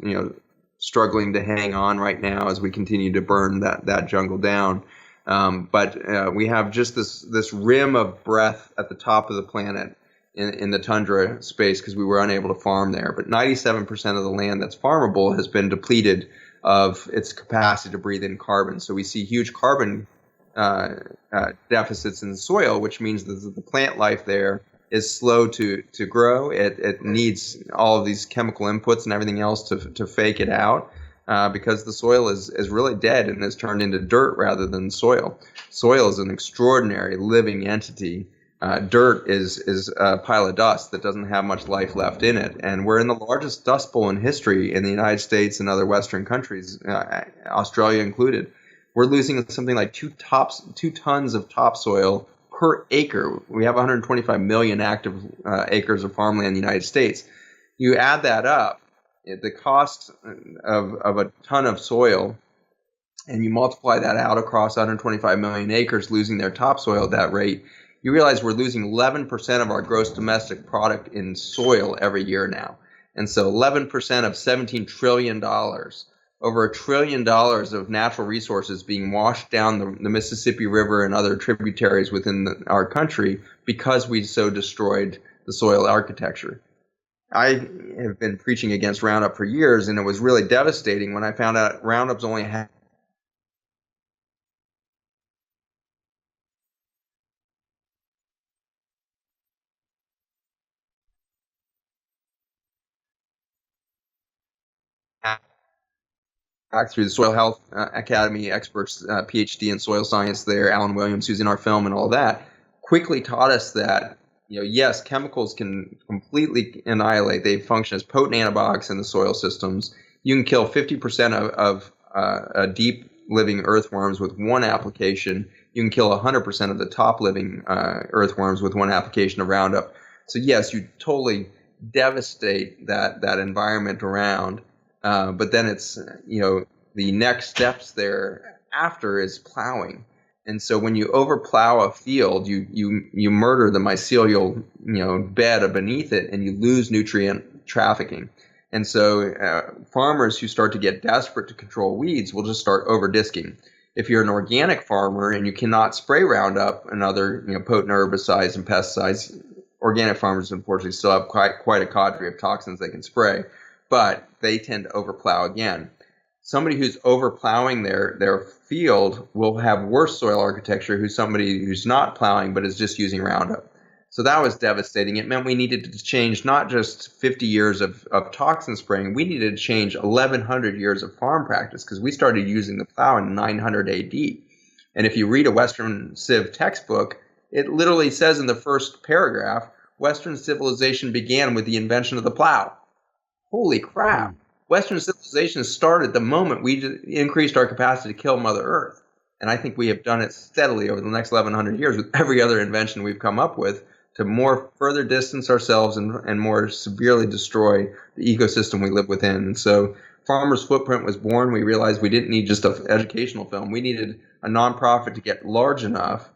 struggling to hang on right now as we continue to burn that jungle down. But we have just this rim of breath at the top of the planet in the tundra space, because we were unable to farm there. But 97% of the land that's farmable has been depleted of its capacity to breathe in carbon. So we see huge carbon deficits in the soil, which means that the plant life there is slow to grow. It needs all of these chemical inputs and everything else to fake it out, because the soil is really dead and has turned into dirt rather than soil. Soil is an extraordinary living entity. Dirt is a pile of dust that doesn't have much life left in it. And we're in the largest dust bowl in history in the United States and other Western countries, Australia included. We're losing something like 2 tons of topsoil per acre. We have 125 million active acres of farmland in the United States. You add that up, the cost of a ton of soil, and you multiply that out across 125 million acres losing their topsoil at that rate, you realize we're losing 11% of our gross domestic product in soil every year now. And so 11% of $17 trillion, over $1 trillion of natural resources being washed down the Mississippi River and other tributaries within our country because we so destroyed the soil architecture. I have been preaching against Roundup for years, and it was really devastating when I found out Roundup's only through the Soil Health Academy experts, PhD in soil science there, Alan Williams, who's in our film and all that, quickly taught us that, yes, chemicals can completely annihilate. They function as potent antibiotics in the soil systems. You can kill 50% of deep living earthworms with one application. You can kill 100% of the top living earthworms with one application of Roundup. So yes, you totally devastate that environment around. But then it's, the next steps there after is plowing. And so when you overplow a field, you murder the mycelial bed beneath it, and you lose nutrient trafficking. And so farmers who start to get desperate to control weeds will just start over disking. If you're an organic farmer and you cannot spray Roundup and other potent herbicides and pesticides, organic farmers unfortunately still have quite a cadre of toxins they can spray, but they tend to overplow again. Somebody who's overplowing their field will have worse soil architecture than somebody who's not plowing but is just using Roundup. So that was devastating. It meant we needed to change not just 50 years of toxin spraying, we needed to change 1,100 years of farm practice, because we started using the plow in 900 AD. And if you read a Western Civ textbook, it literally says in the first paragraph, Western civilization began with the invention of the plow. Holy crap. Western civilization started the moment we increased our capacity to kill Mother Earth. And I think we have done it steadily over the next 1,100 years with every other invention we've come up with to more further distance ourselves and more severely destroy the ecosystem we live within. And so Farmer's Footprint was born. We realized we didn't need just an educational film. We needed a nonprofit to get large enough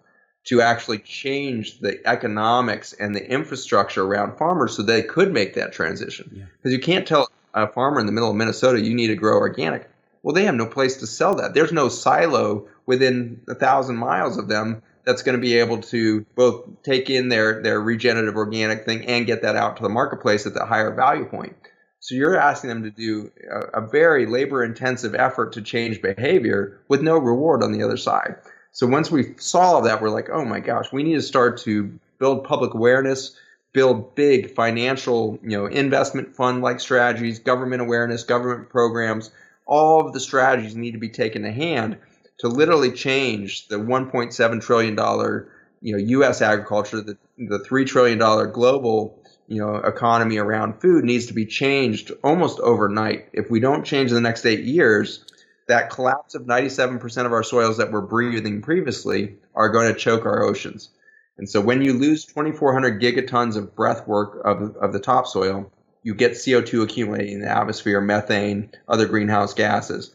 to actually change the economics and the infrastructure around farmers so they could make that transition. Because you can't tell a farmer in the middle of Minnesota you need to grow organic. Well, they have no place to sell that. There's no silo within 1,000 miles of them that's going to be able to both take in their regenerative organic thing and get that out to the marketplace at the higher value point. So you're asking them to do a very labor-intensive effort to change behavior with no reward on the other side. So once we saw that, we're like, oh my gosh, we need to start to build public awareness, build big financial, investment fund-like strategies, government awareness, government programs. All of the strategies need to be taken to hand to literally change the $1.7 trillion, U.S. agriculture, the $3 trillion global, economy around food needs to be changed almost overnight. If we don't change in the next 8 years, that collapse of 97% of our soils that we're breathing previously are going to choke our oceans. And so when you lose 2,400 gigatons of breath work of the topsoil, you get CO2 accumulating in the atmosphere, methane, other greenhouse gases.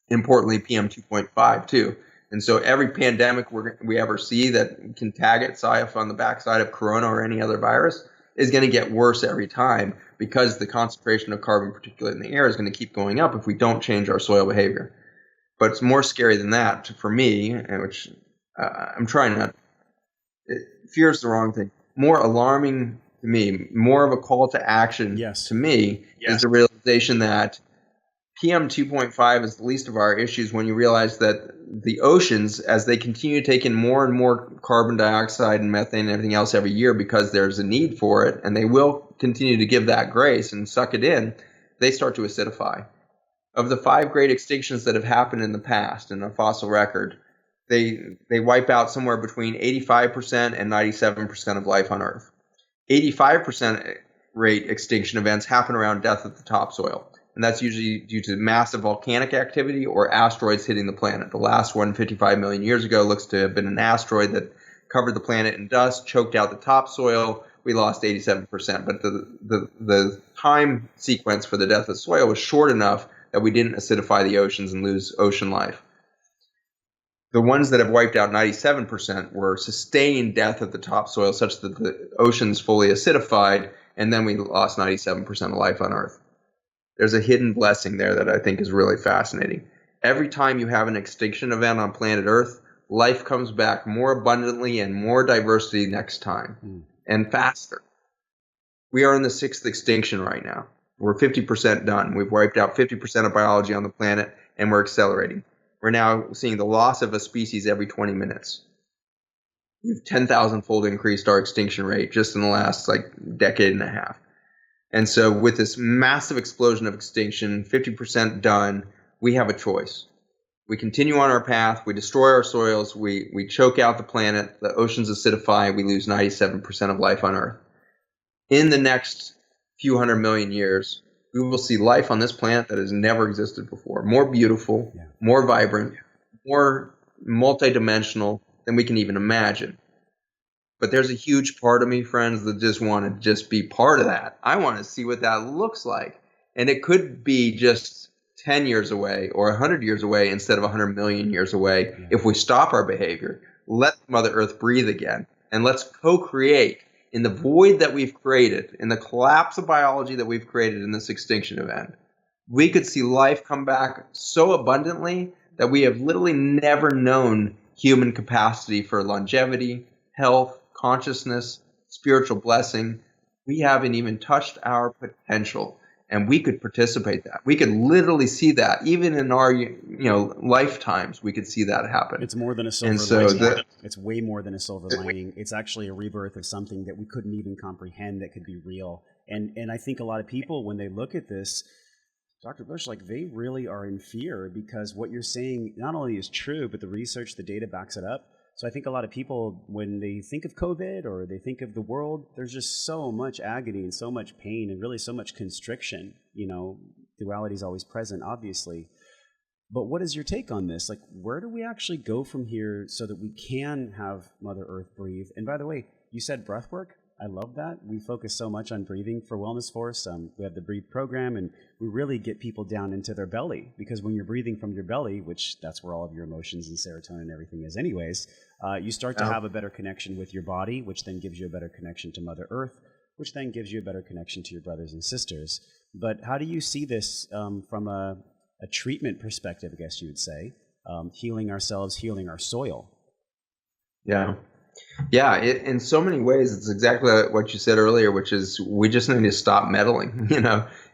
Importantly, PM 2.5 too. And so every pandemic we ever see that can tag itself on the backside of corona or any other virus is going to get worse every time, because the concentration of carbon particulate in the air is going to keep going up if we don't change our soil behavior. But it's more scary than that for me, which I'm trying not. Fear is the wrong thing. More alarming to me, more of a call to action to me is the realization that PM 2.5 is the least of our issues when you realize that the oceans, as they continue to take in more and more carbon dioxide and methane and everything else every year because there's a need for it, and they will continue to give that grace and suck it in, they start to acidify. Of the 5 great extinctions that have happened in the past in a fossil record, they wipe out somewhere between 85% and 97% of life on Earth. 85% rate extinction events happen around death of the topsoil. And that's usually due to massive volcanic activity or asteroids hitting the planet. The last one, 55 million years ago, looks to have been an asteroid that covered the planet in dust, choked out the topsoil. We lost 87%. But the time sequence for the death of soil was short enough that we didn't acidify the oceans and lose ocean life. The ones that have wiped out 97% were sustained death of the topsoil such that the oceans fully acidified, and then we lost 97% of life on Earth. There's a hidden blessing there that I think is really fascinating. Every time you have an extinction event on planet Earth, life comes back more abundantly and more diversity next time, and faster. We are in the 6th extinction right now. We're 50% done. We've wiped out 50% of biology on the planet, and we're accelerating. We're now seeing the loss of a species every 20 minutes. We've 10,000-fold increased our extinction rate just in the last decade and a half. And so with this massive explosion of extinction, 50% done, we have a choice. We continue on our path, we destroy our soils, we choke out the planet, the oceans acidify, we lose 97% of life on Earth. In the next few hundred million years, we will see life on this planet that has never existed before. More beautiful, more vibrant, more multidimensional than we can even imagine. But there's a huge part of me, friends, that just want to just be part of that. I want to see what that looks like. And it could be just 10 years away or 100 years away instead of 100 million years away if we stop our behavior. Let Mother Earth breathe again, and let's co-create in the void that we've created, in the collapse of biology that we've created in this extinction event. We could see life come back so abundantly that we have literally never known human capacity for longevity, health, consciousness, spiritual blessing. We haven't even touched our potential, and we could participate that. We could literally see that even in our lifetimes. We could see that happen. It's more than a silver lining. It's way more than a silver lining. It's actually a rebirth of something that we couldn't even comprehend that could be real. And I think a lot of people, when they look at this, Dr. Bush, like, they really are in fear, because what you're saying not only is true, but the research, the data backs it up. So I think a lot of people, when they think of COVID or they think of the world, there's just so much agony and so much pain and really so much constriction. Duality is always present, obviously. But what is your take on this? Like, where do we actually go from here so that we can have Mother Earth breathe? And by the way, you said breath work. I love that. We focus so much on breathing for Wellness Force. We have the Breathe program, and we really get people down into their belly, because when you're breathing from your belly, which that's where all of your emotions and serotonin and everything is anyways, you start to have a better connection with your body, which then gives you a better connection to Mother Earth, which then gives you a better connection to your brothers and sisters. But how do you see this from a treatment perspective, I guess you would say, healing ourselves, healing our soil? Yeah, in so many ways, it's exactly what you said earlier, which is we just need to stop meddling.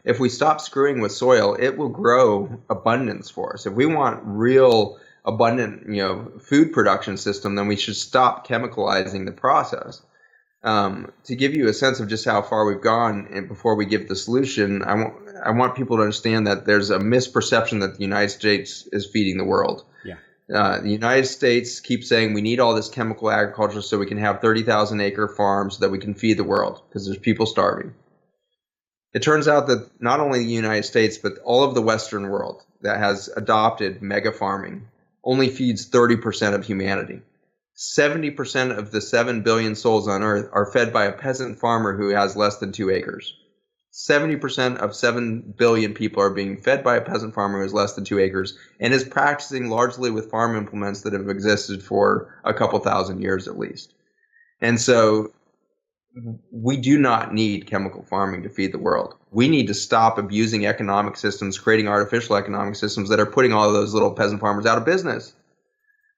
If we stop screwing with soil, it will grow abundance for us. If we want real abundant, food production system, then we should stop chemicalizing the process. To give you a sense of just how far we've gone, and before we give the solution, I want people to understand that there's a misperception that the United States is feeding the world. The United States keeps saying we need all this chemical agriculture so we can have 30,000 acre farms so that we can feed the world, because there's people starving. It turns out that not only the United States, but all of the Western world that has adopted mega farming only feeds 30% of humanity. 70% of the 7 billion souls on Earth are fed by a peasant farmer who has less than 2 acres. 70% of 7 billion people are being fed by a peasant farmer who has less than 2 acres and is practicing largely with farm implements that have existed for a couple thousand years at least. And so we do not need chemical farming to feed the world. We need to stop abusing economic systems, creating artificial economic systems that are putting all of those little peasant farmers out of business.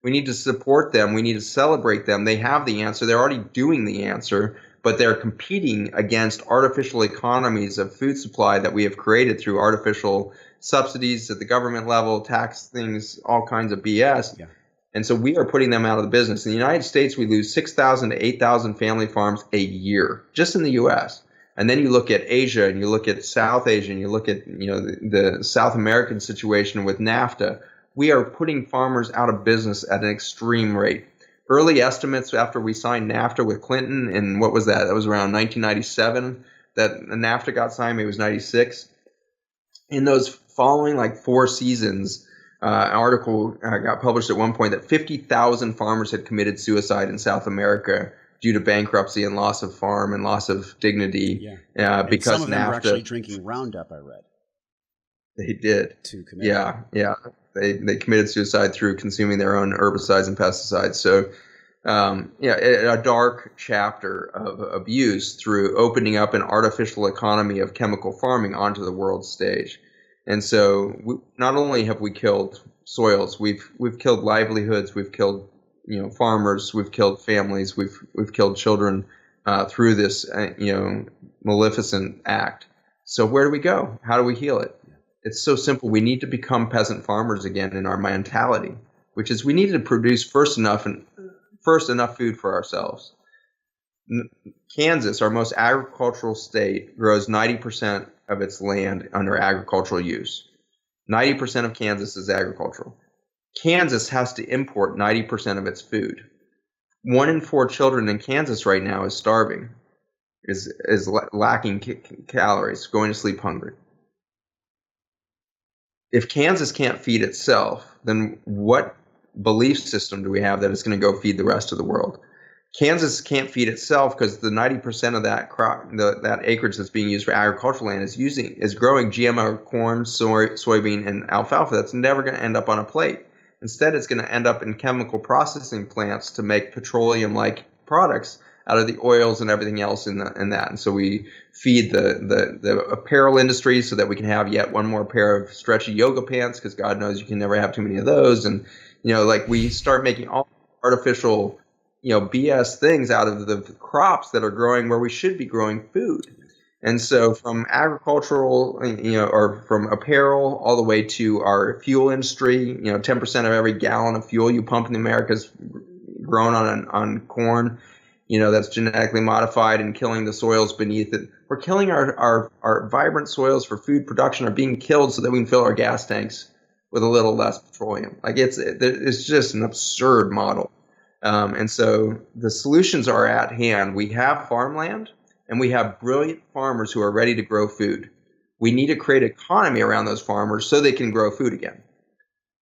We need to support them. We need to celebrate them. They have the answer. They're already doing the answer, but they're competing against artificial economies of food supply that we have created through artificial subsidies at the government level, tax things, all kinds of BS. And so we are putting them out of the business. In the United States, we lose 6,000 to 8,000 family farms a year, just in the U.S. And then you look at Asia, and you look at South Asia, and you look at the South American situation with NAFTA. We are putting farmers out of business at an extreme rate. Early estimates after we signed NAFTA with Clinton, and what was that? That was around 1997 that NAFTA got signed. Maybe it was 96. In those following 4 seasons, an article got published at one point that 50,000 farmers had committed suicide in South America due to bankruptcy and loss of farm and loss of dignity. Because some of them NAFTA were actually drinking Roundup, I read. They did. To commit. Yeah. They committed suicide through consuming their own herbicides and pesticides. So, a dark chapter of abuse through opening up an artificial economy of chemical farming onto the world stage. And so, not only have we killed soils, we've killed livelihoods, we've killed farmers, we've killed families, we've killed children through this maleficent act. So where do we go? How do we heal it? It's so simple. We need to become peasant farmers again in our mentality, which is we need to produce first enough food for ourselves. Kansas, our most agricultural state, grows 90% of its land under agricultural use. 90% of Kansas is agricultural. Kansas has to import 90% of its food. 1 in 4 children in Kansas right now is starving, is lacking calories, going to sleep hungry. If Kansas can't feed itself, then what belief system do we have that it's going to go feed the rest of the world? Kansas can't feed itself because the 90% of that crop, that acreage that's being used for agricultural land is growing GMO corn, soybean, and alfalfa. That's never going to end up on a plate. Instead, it's going to end up in chemical processing plants to make petroleum-like products out of the oils and everything else in that. And so we feed the apparel industry so that we can have yet one more pair of stretchy yoga pants, because God knows you can never have too many of those. And like we start making all artificial BS things out of the crops that are growing where we should be growing food. And so from agricultural, or from apparel all the way to our fuel industry, 10% of every gallon of fuel you pump in America is grown on corn, that's genetically modified and killing the soils beneath it. We're killing our vibrant soils for food production, are being killed so that we can fill our gas tanks with a little less petroleum. Like it's just an absurd model. And so the solutions are at hand. We have farmland and we have brilliant farmers who are ready to grow food. We need to create an economy around those farmers so they can grow food again.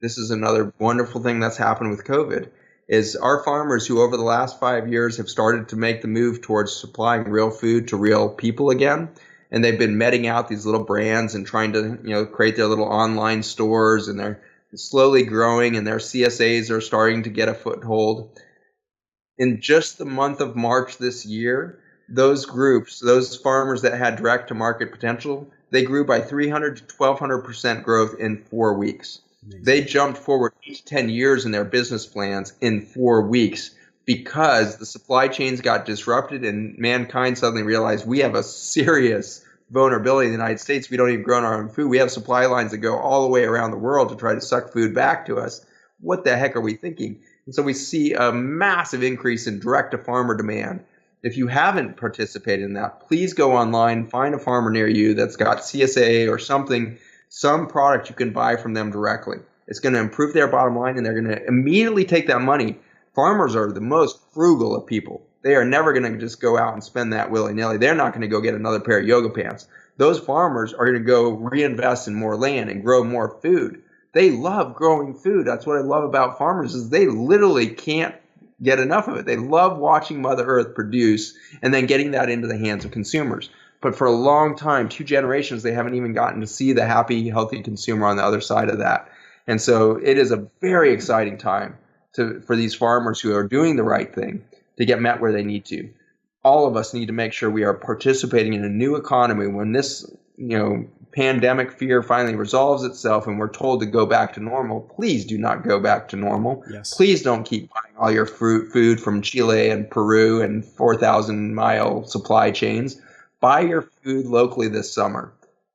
This is another wonderful thing that's happened with COVID, is our farmers who over the last 5 years have started to make the move towards supplying real food to real people again. And they've been meting out these little brands and trying to, create their little online stores, and they're slowly growing, and their CSAs are starting to get a foothold. In just the month of March this year, those groups, those farmers that had direct to market potential, they grew by 300 to 1,200% growth in 4 weeks. Amazing. They jumped forward 8 to 10 years in their business plans in 4 weeks because the supply chains got disrupted and mankind suddenly realized we have a serious vulnerability in the United States. We don't even grow our own food. We have supply lines that go all the way around the world to try to suck food back to us. What the heck are we thinking? And so we see a massive increase in direct-to-farmer demand. If you haven't participated in that, please go online, find a farmer near you that's got CSA or something, some product you can buy from them directly. It's going to improve their bottom line, and they're going to immediately take that money. Farmers are the most frugal of people. They are never going to just go out and spend that willy-nilly. They're not going to go get another pair of yoga pants. Those farmers are going to go reinvest in more land and grow more food. They love growing food. That's what I love about farmers, is they literally can't get enough of it. They love watching Mother Earth produce and then getting that into the hands of consumers. But for a long time, 2 generations, they haven't even gotten to see the happy, healthy consumer on the other side of that. And so it is a very exciting time for these farmers who are doing the right thing to get met where they need to. All of us need to make sure we are participating in a new economy when this, pandemic fear finally resolves itself and we're told to go back to normal. Please do not go back to normal. Yes. Please don't keep buying all your food from Chile and Peru and 4,000-mile supply chains. Buy your food locally this summer.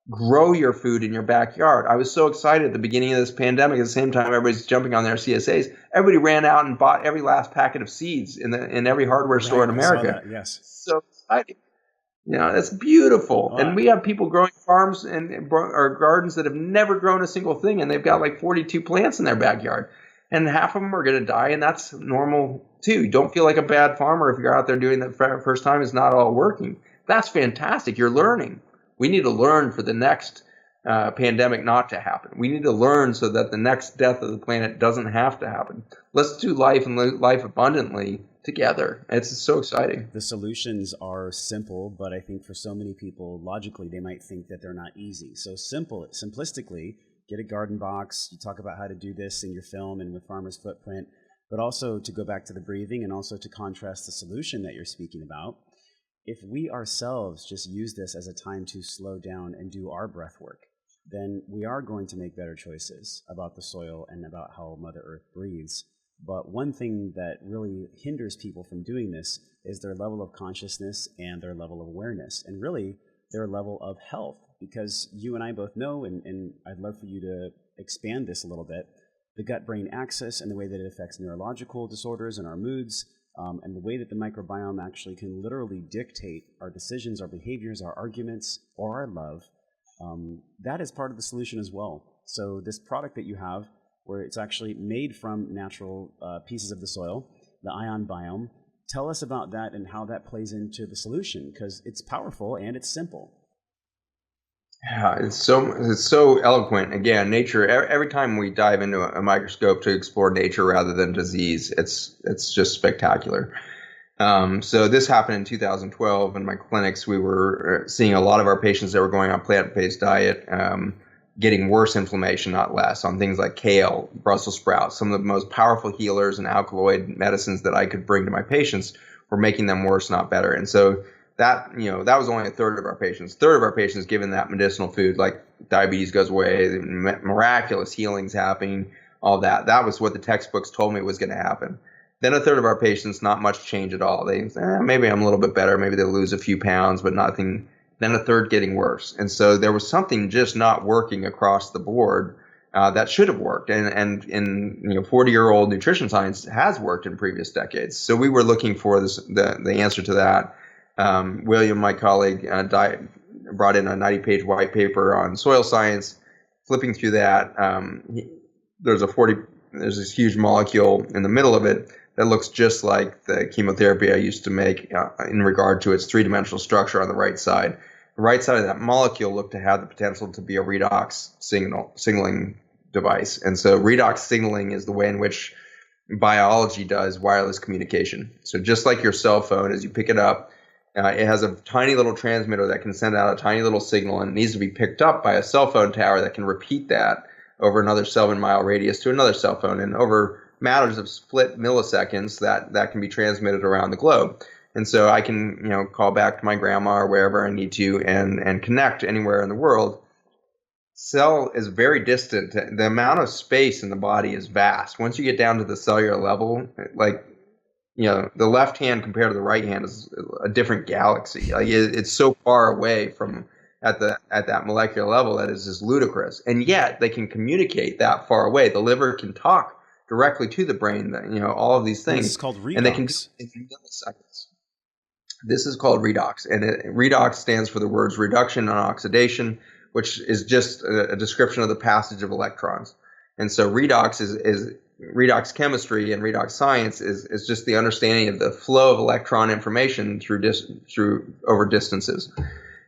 Grow your food in your backyard. I was so excited at the beginning of this pandemic. At the same time, everybody's jumping on their CSAs. Everybody ran out and bought every last packet of seeds in every hardware store in America. Yes. So exciting. That's beautiful. Oh, and we have people growing farms or gardens that have never grown a single thing, and they've got like 42 plants in their backyard. And half of them are going to die, and that's normal too. Don't feel like a bad farmer if you're out there doing that for the first time. It's not all working. That's fantastic. You're learning. We need to learn for the next pandemic not to happen. We need to learn so that the next death of the planet doesn't have to happen. Let's do life and live life abundantly together. It's so exciting. The solutions are simple, but I think for so many people, logically, they might think that they're not easy. So simplistically, get a garden box. You talk about how to do this in your film and with Farmer's Footprint, but also to go back to the breathing and also to contrast the solution that you're speaking about. If we ourselves just use this as a time to slow down and do our breath work, then we are going to make better choices about the soil and about how Mother Earth breathes. But one thing that really hinders people from doing this is their level of consciousness and their level of awareness, and really their level of health. Because you and I both know, and I'd love for you to expand this a little bit, the gut-brain axis and the way that it affects neurological disorders and our moods, and the way that the microbiome actually can literally dictate our decisions, our behaviors, our arguments, or our love, that is part of the solution as well. So this product that you have, where it's actually made from natural pieces of the soil, the ion biome, tell us about that and how that plays into the solution, because it's powerful and it's simple. Yeah, it's so eloquent. Again, nature. Every time we dive into a microscope to explore nature rather than disease, it's just spectacular. So this happened in 2012 in my clinics. We were seeing a lot of our patients that were going on plant-based diet, getting worse inflammation, not less, on things like kale, Brussels sprouts. Some of the most powerful healers and alkaloid medicines that I could bring to my patients were making them worse, not better. And so that, that was only a third of our patients. A third of our patients given that medicinal food, like diabetes goes away, miraculous healings happening, all that. That was what the textbooks told me was going to happen. Then a third of our patients, not much change at all. They maybe I'm a little bit better. Maybe they'll lose a few pounds, but nothing. Then a third getting worse. And so there was something just not working across the board that should have worked. And 40-year-old nutrition science has worked in previous decades. So we were looking for the answer to that. William, my colleague, brought in a 90-page white paper on soil science. Flipping through that, there's this huge molecule in the middle of it that looks just like the chemotherapy I used to make in regard to its three-dimensional structure on the right side. The right side of that molecule looked to have the potential to be a redox signaling device. And so redox signaling is the way in which biology does wireless communication. So just like your cell phone, as you pick it up, it has a tiny little transmitter that can send out a tiny little signal, and it needs to be picked up by a cell phone tower that can repeat that over another 7-mile radius to another cell phone. And over matters of split milliseconds, that can be transmitted around the globe. And so I can, call back to my grandma or wherever I need to and connect anywhere in the world. Cell is very distant. The amount of space in the body is vast. Once you get down to the cellular level, the left hand compared to the right hand is a different galaxy. Like it's so far away from at that molecular level that is just ludicrous. And yet they can communicate that far away. The liver can talk directly to the brain, all of these things. This is called redox. And they can do it in milliseconds. This is called redox. And redox stands for the words reduction and oxidation, which is just a description of the passage of electrons. And so redox is redox chemistry and redox science is just the understanding of the flow of electron information through over distances.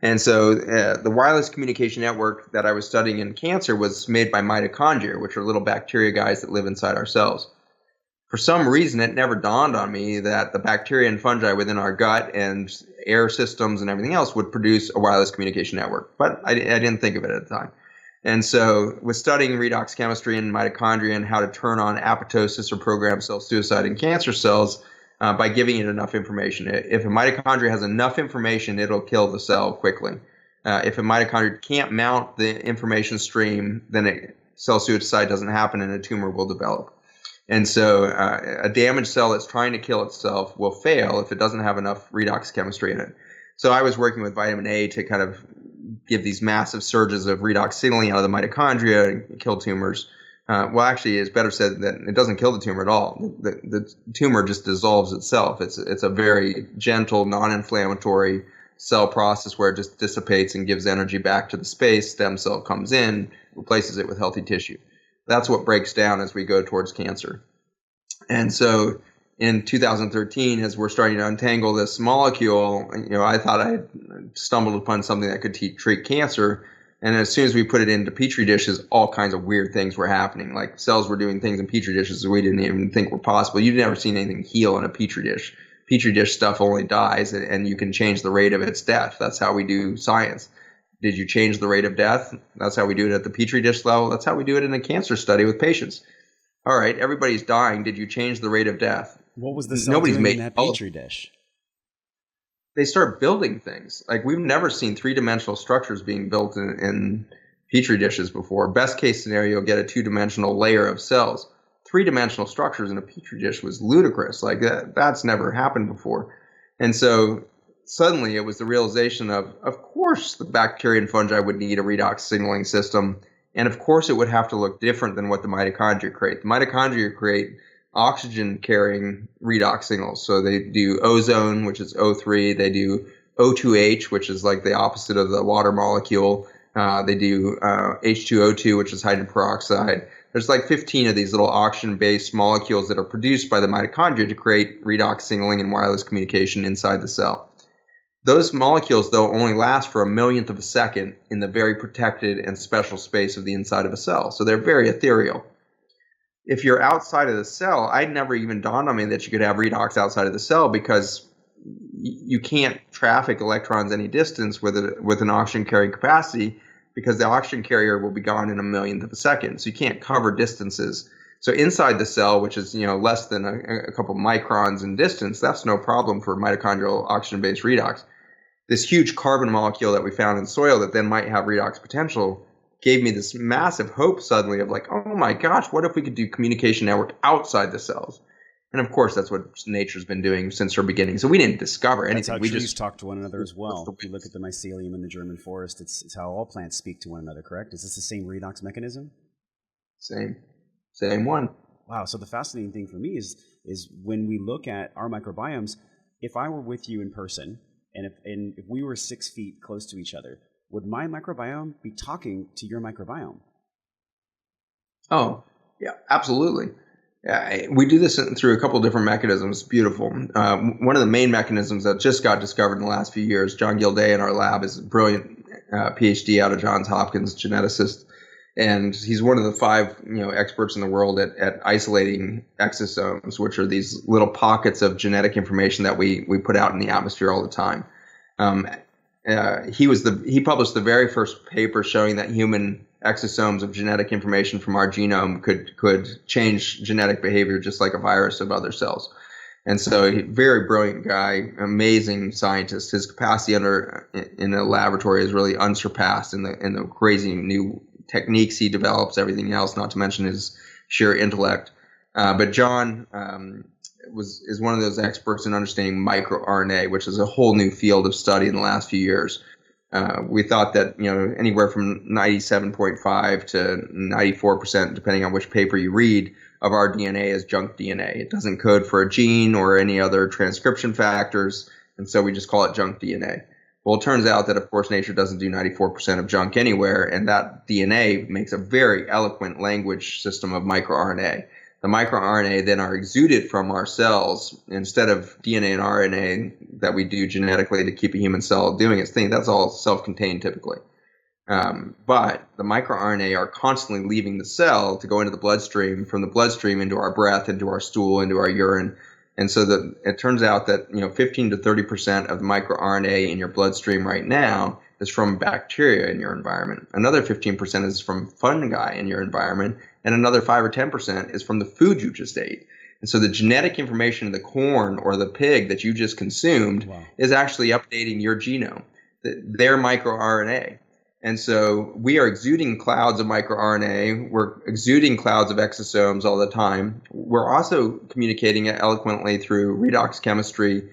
And so the wireless communication network that I was studying in cancer was made by mitochondria, which are little bacteria guys that live inside our cells. For some reason, it never dawned on me that the bacteria and fungi within our gut and air systems and everything else would produce a wireless communication network. But I didn't think of it at the time. And so with studying redox chemistry and mitochondria and how to turn on apoptosis or programmed cell suicide in cancer cells, by giving it enough information. If a mitochondria has enough information, it'll kill the cell quickly. If a mitochondria can't mount the information stream, then cell suicide doesn't happen and a tumor will develop. And so a damaged cell that's trying to kill itself will fail if it doesn't have enough redox chemistry in it. So I was working with vitamin A to kind of give these massive surges of redox signaling out of the mitochondria and kill tumors. Actually, it's better said that it doesn't kill the tumor at all. The tumor just dissolves itself. It's a very gentle, non-inflammatory cell process where it just dissipates and gives energy back to the space. Stem cell comes in, replaces it with healthy tissue. That's what breaks down as we go towards cancer. And so in 2013, as we're starting to untangle this molecule, I thought I had stumbled upon something that could treat cancer. And as soon as we put it into petri dishes, all kinds of weird things were happening. Like cells were doing things in petri dishes that we didn't even think were possible. You've never seen anything heal in a petri dish. Petri dish stuff only dies, and you can change the rate of its death. That's how we do science. Did you change the rate of death? That's how we do it at the petri dish level. That's how we do it in a cancer study with patients. All right, everybody's dying. Did you change the rate of death? What was the cell doing in that petri dish? They start building things. Like we've never seen three-dimensional structures being built in petri dishes before. Best case scenario, get a two-dimensional layer of cells. Three-dimensional structures in a petri dish was ludicrous. Like that's never happened before. And so suddenly it was the realization of course, the bacteria and fungi would need a redox signaling system. And of course, it would have to look different than what the mitochondria create. The mitochondria create oxygen-carrying redox signals. So they do ozone, which is O3. They do O2H, which is like the opposite of the water molecule. They do H2O2, which is hydrogen peroxide. There's like 15 of these little oxygen-based molecules that are produced by the mitochondria to create redox signaling and wireless communication inside the cell. Those molecules, though, only last for a millionth of a second in the very protected and special space of the inside of a cell. So they're very ethereal. if you're outside of the cell, I'd never even dawned on me that you could have redox outside of the cell, because you can't traffic electrons any distance with an oxygen carrying capacity, because the oxygen carrier will be gone in a millionth of a second. So you can't cover distances. So inside the cell, which is less than a couple microns in distance, that's no problem for mitochondrial oxygen-based redox. This huge carbon molecule that we found in soil that then might have redox potential gave me this massive hope suddenly of like, oh my gosh, what if we could do communication network outside the cells? And of course, that's what nature's been doing since her beginning. So we didn't discover anything. That's how we trees just talk to one another as well. If you look at the mycelium in the German forest, it's how all plants speak to one another, correct? Is this the same redox mechanism? Same one. Wow. So the fascinating thing for me is when we look at our microbiomes, if I were with you in person, and if we were 6 feet close to each other, would my microbiome be talking to your microbiome? Oh, yeah, absolutely. We do this through a couple of different mechanisms. Beautiful. One of the main mechanisms that just got discovered in the last few years, John Gilday in our lab is a brilliant PhD out of Johns Hopkins, geneticist. And he's one of the 5 experts in the world at isolating exosomes, which are these little pockets of genetic information that we put out in the atmosphere all the time. He published the very first paper showing that human exosomes of genetic information from our genome could change genetic behavior just like a virus of other cells. And so, very brilliant guy, amazing scientist. His capacity in a laboratory is really unsurpassed in the crazy new techniques he develops, everything else, not to mention his sheer intellect. But John is one of those experts in understanding microRNA, which is a whole new field of study in the last few years. We thought that anywhere from 97.5 to 94%, depending on which paper you read, of our DNA is junk DNA. It doesn't code for a gene or any other transcription factors, and so we just call it junk DNA. Well, it turns out that, of course, nature doesn't do 94% of junk anywhere, and that DNA makes a very eloquent language system of microRNA. The microRNA then are exuded from our cells instead of DNA and RNA that we do genetically to keep a human cell doing its thing. That's all self-contained typically. But the microRNA are constantly leaving the cell to go into the bloodstream, from the bloodstream into our breath, into our stool, into our urine. And so it turns out that 15 to 30% of the microRNA in your bloodstream right now is from bacteria in your environment. Another 15% is from fungi in your environment, and another 5 or 10% is from the food you just ate. And so the genetic information in the corn or the pig that you just consumed is actually updating your genome, their microRNA. And so we are exuding clouds of microRNA. We're exuding clouds of exosomes all the time. We're also communicating it eloquently through redox chemistry,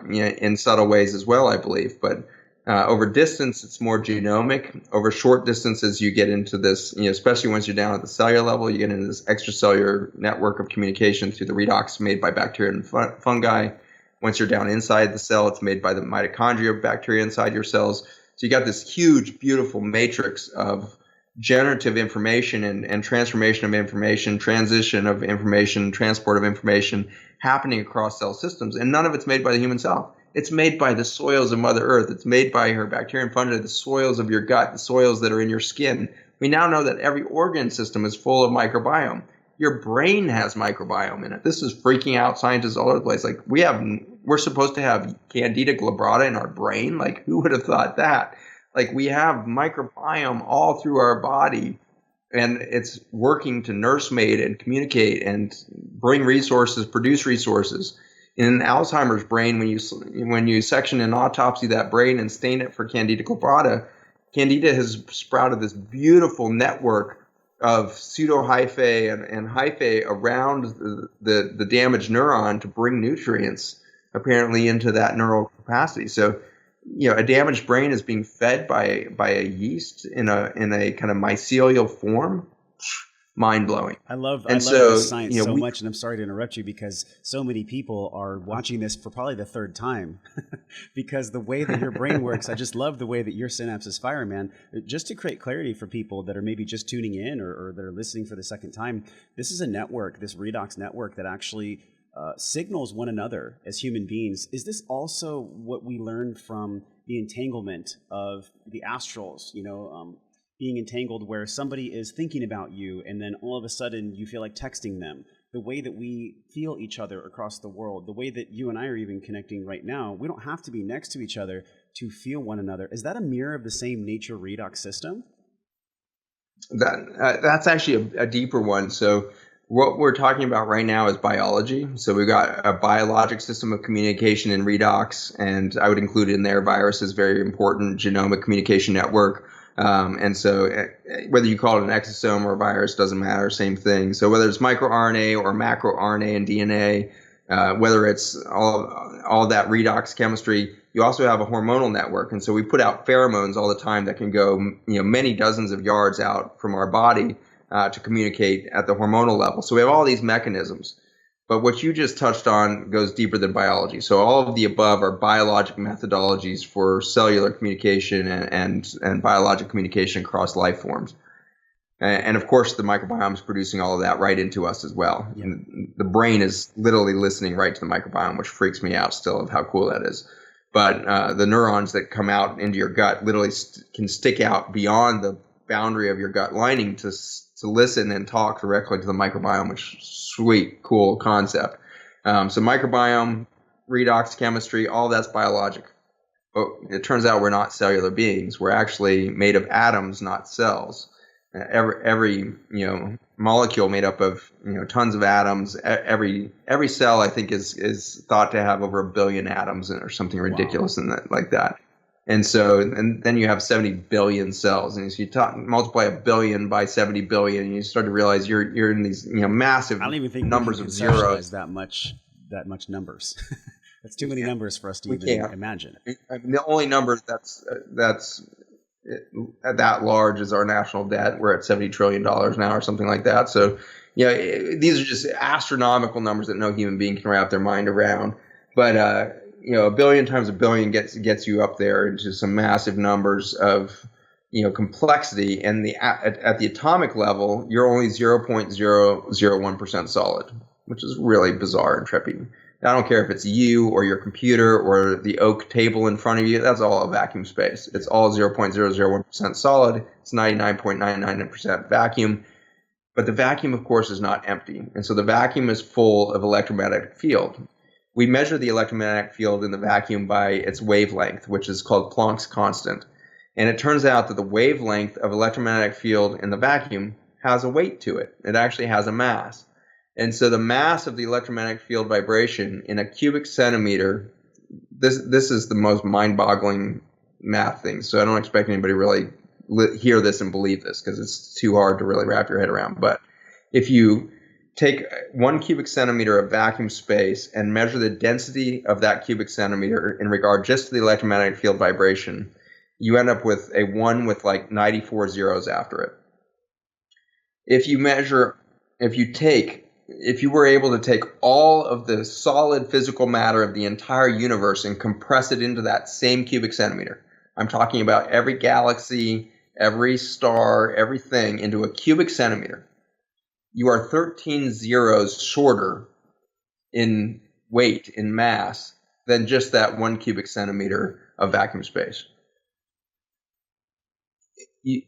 in subtle ways as well, I believe. But over distance, it's more genomic. Over short distances, you get into this, especially once you're down at the cellular level, you get into this extracellular network of communication through the redox made by bacteria and fungi. Once you're down inside the cell, it's made by the mitochondria of bacteria inside your cells. So you got this huge, beautiful matrix of generative information and transformation of information, transition of information, transport of information happening across cell systems. And none of it's made by the human cell. It's made by the soils of Mother Earth. It's made by her bacteria and fungi, the soils of your gut, the soils that are in your skin. We now know that every organ system is full of microbiome. Your brain has microbiome in it. This is freaking out scientists all over the place. Like, we're supposed to have Candida glabrata in our brain. Like, who would have thought that? Like, we have microbiome all through our body, and it's working to nursemaid and communicate and bring resources, produce resources. In an Alzheimer's brain, when you section and autopsy that brain and stain it for Candida glabrata, Candida has sprouted this beautiful network of pseudohyphae and hyphae around the damaged neuron to bring nutrients apparently into that neural capacity. So, a damaged brain is being fed by a yeast in a kind of mycelial form. Mind blowing. I love this science so much, and I'm sorry to interrupt you because so many people are watching this for probably the 3rd time because the way that your brain works, I just love the way that your synapses fire, man. Just to create clarity for people that are maybe just tuning in or that are listening for the 2nd time, this is a network, this redox network that actually signals one another as human beings. Is this also what we learned from the entanglement of the astrals? being entangled where somebody is thinking about you and then all of a sudden you feel like texting them. The way that we feel each other across the world, the way that you and I are even connecting right now, we don't have to be next to each other to feel one another. Is that a mirror of the same nature redox system? That's actually a deeper one. So what we're talking about right now is biology. So we've got a biologic system of communication in redox, and I would include in there viruses, very important genomic communication network. And so whether you call it an exosome or a virus, doesn't matter, same thing. So whether it's microRNA or macroRNA and DNA, whether it's all that redox chemistry, you also have a hormonal network. And so we put out pheromones all the time that can go, many dozens of yards out from our body to communicate at the hormonal level. So we have all these mechanisms. But what you just touched on goes deeper than biology. So all of the above are biologic methodologies for cellular communication and biologic communication across life forms. And of course, the microbiome is producing all of that right into us as well. Yeah. And the brain is literally listening right to the microbiome, which freaks me out still of how cool that is. But the neurons that come out into your gut literally can stick out beyond the boundary of your gut lining to listen and talk directly to the microbiome, which is sweet, cool concept. So microbiome, redox chemistry, all that's biologic. But it turns out we're not cellular beings. We're actually made of atoms, not cells. Every molecule made up of tons of atoms. Every cell, I think, is thought to have over 1 billion atoms or something ridiculous in that, like that. And so, and then you have 70 billion cells, and so you multiply 1 billion by 70 billion, and you start to realize you're in these massive I don't even think numbers of zeros. That much numbers. That's too many numbers for us to even imagine. I mean, the only number that's that large is our national debt. We're at $70 trillion now, or something like that. So, these are just astronomical numbers that no human being can wrap their mind around. But 1 billion times 1 billion gets you up there into some massive numbers of complexity. And at the atomic level, you're only 0.001% solid, which is really bizarre and trippy. I don't care if it's you or your computer or the oak table in front of you. That's all a vacuum space. It's all 0.001% solid. It's 99.99% vacuum. But the vacuum, of course, is not empty. And so the vacuum is full of electromagnetic field. We measure the electromagnetic field in the vacuum by its wavelength, which is called Planck's constant. And it turns out that the wavelength of electromagnetic field in the vacuum has a weight to it. It actually has a mass. And so the mass of the electromagnetic field vibration in a cubic centimeter, this is the most mind-boggling math thing. So I don't expect anybody to really hear this and believe this, because it's too hard to really wrap your head around. But if you take 1 cubic centimeter of vacuum space and measure the density of that cubic centimeter in regard just to the electromagnetic field vibration, you end up with a 1 with like 94 zeros after it. If you were able to take all of the solid physical matter of the entire universe and compress it into that same cubic centimeter, I'm talking about every galaxy, every star, everything into a cubic centimeter, you are 13 zeros shorter in weight, in mass, than just that 1 cubic centimeter of vacuum space. The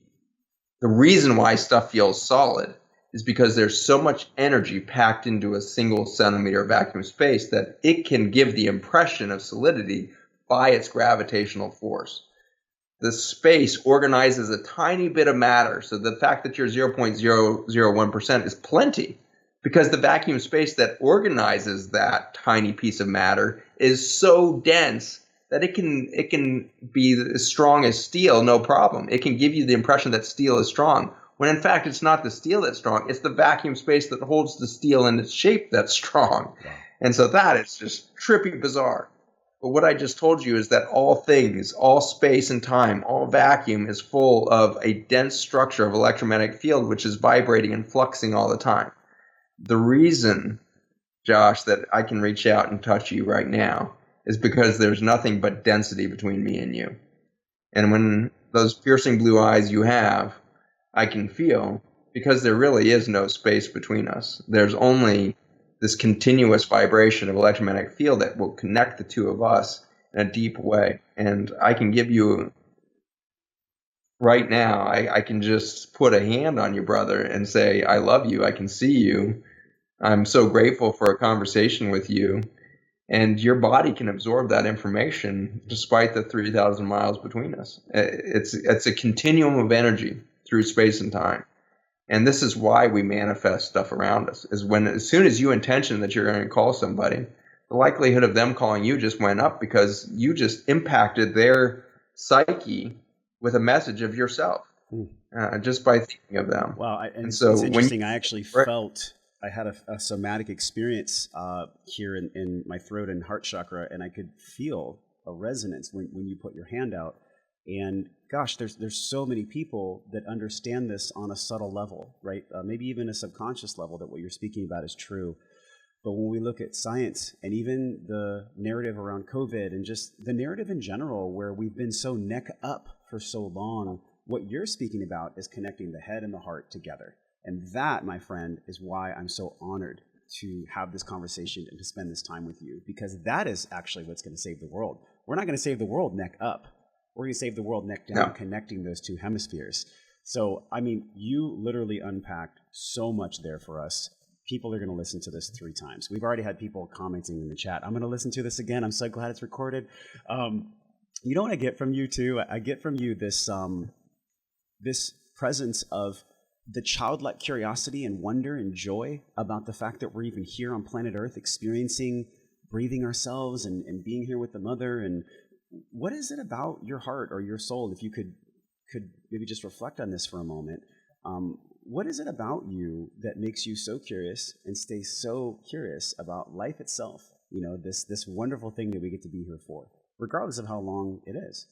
reason why stuff feels solid is because there's so much energy packed into a single centimeter of vacuum space that it can give the impression of solidity by its gravitational force. The space organizes a tiny bit of matter, so the fact that you're 0.001% is plenty, because the vacuum space that organizes that tiny piece of matter is so dense that it can be as strong as steel, no problem. It can give you the impression that steel is strong, when in fact it's not the steel that's strong, it's the vacuum space that holds the steel in its shape that's strong. And so that is just trippy bizarre. But what I just told you is that all things, all space and time, all vacuum is full of a dense structure of electromagnetic field which is vibrating and fluxing all the time. The reason, Josh, that I can reach out and touch you right now is because there's nothing but density between me and you. And when those piercing blue eyes you have, I can feel, because there really is no space between us. There's only this continuous vibration of electromagnetic field that will connect the two of us in a deep way. And I can give you right now, I can just put a hand on you, brother, and say, I love you. I can see you. I'm so grateful for a conversation with you. And your body can absorb that information despite the 3,000 miles between us. It's a continuum of energy through space and time. And this is why we manifest stuff around us, is when as soon as you intention that you're going to call somebody, the likelihood of them calling you just went up because you just impacted their psyche with a message of yourself just by thinking of them. Wow. And so it's when interesting. I actually felt I had a somatic experience here in my throat and heart chakra, and I could feel a resonance when you put your hand out. And gosh, there's so many people that understand this on a subtle level, right? Maybe even a subconscious level, that what you're speaking about is true. But when we look at science and even the narrative around COVID and just the narrative in general, where we've been so neck up for so long, what you're speaking about is connecting the head and the heart together. And that, my friend, is why I'm so honored to have this conversation and to spend this time with you, because that is actually what's going to save the world. We're not going to save the world neck up. We're going to save the world neck down, connecting those two hemispheres. So, I mean, you literally unpacked so much there for us. People are going to listen to this 3 times. We've already had people commenting in the chat. I'm going to listen to this again. I'm so glad it's recorded. You know what I get from you too? I get from you this this presence of the childlike curiosity and wonder and joy about the fact that we're even here on planet Earth, experiencing breathing ourselves and being here with the mother. And what is it about your heart or your soul, if you could maybe just reflect on this for a moment? What is it about you that makes you so curious and stay so curious about life itself? You know, this wonderful thing that we get to be here for, regardless of how long it is.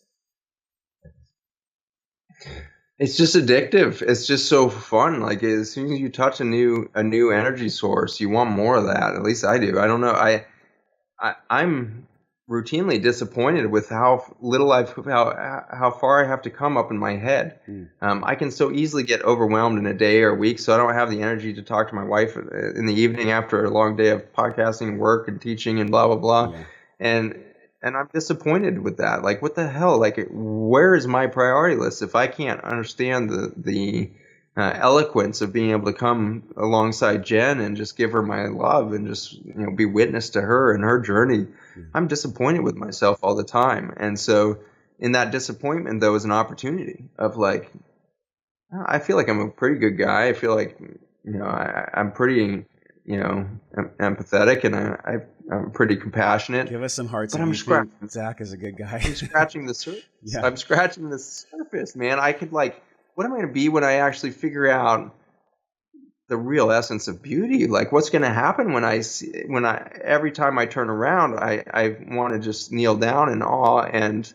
It's just addictive. It's just so fun. Like as soon as you touch a new energy source, you want more of that. At least I do. I don't know. I'm routinely disappointed with how little how far I have to come up in my head. I can so easily get overwhelmed in a day or a week, so I don't have the energy to talk to my wife in the evening after a long day of podcasting and work and teaching and blah blah blah. Yeah. And I'm disappointed with that. Like, what the hell? Like, where is my priority list if I can't understand the eloquence of being able to come alongside Jen and just give her my love and just be witness to her and her journey? I'm disappointed with myself all the time. And so in that disappointment, though, is an opportunity of like, I feel like I'm a pretty good guy. I feel like, I'm pretty, empathetic, and I'm pretty compassionate. Give us some hearts. But I'm scratching. Zach is a good guy. I'm scratching the surface. Yeah. I'm scratching the surface, man. I could what am I going to be when I actually figure out the real essence of beauty? Like, what's going to happen when every time I turn around, I want to just kneel down in awe and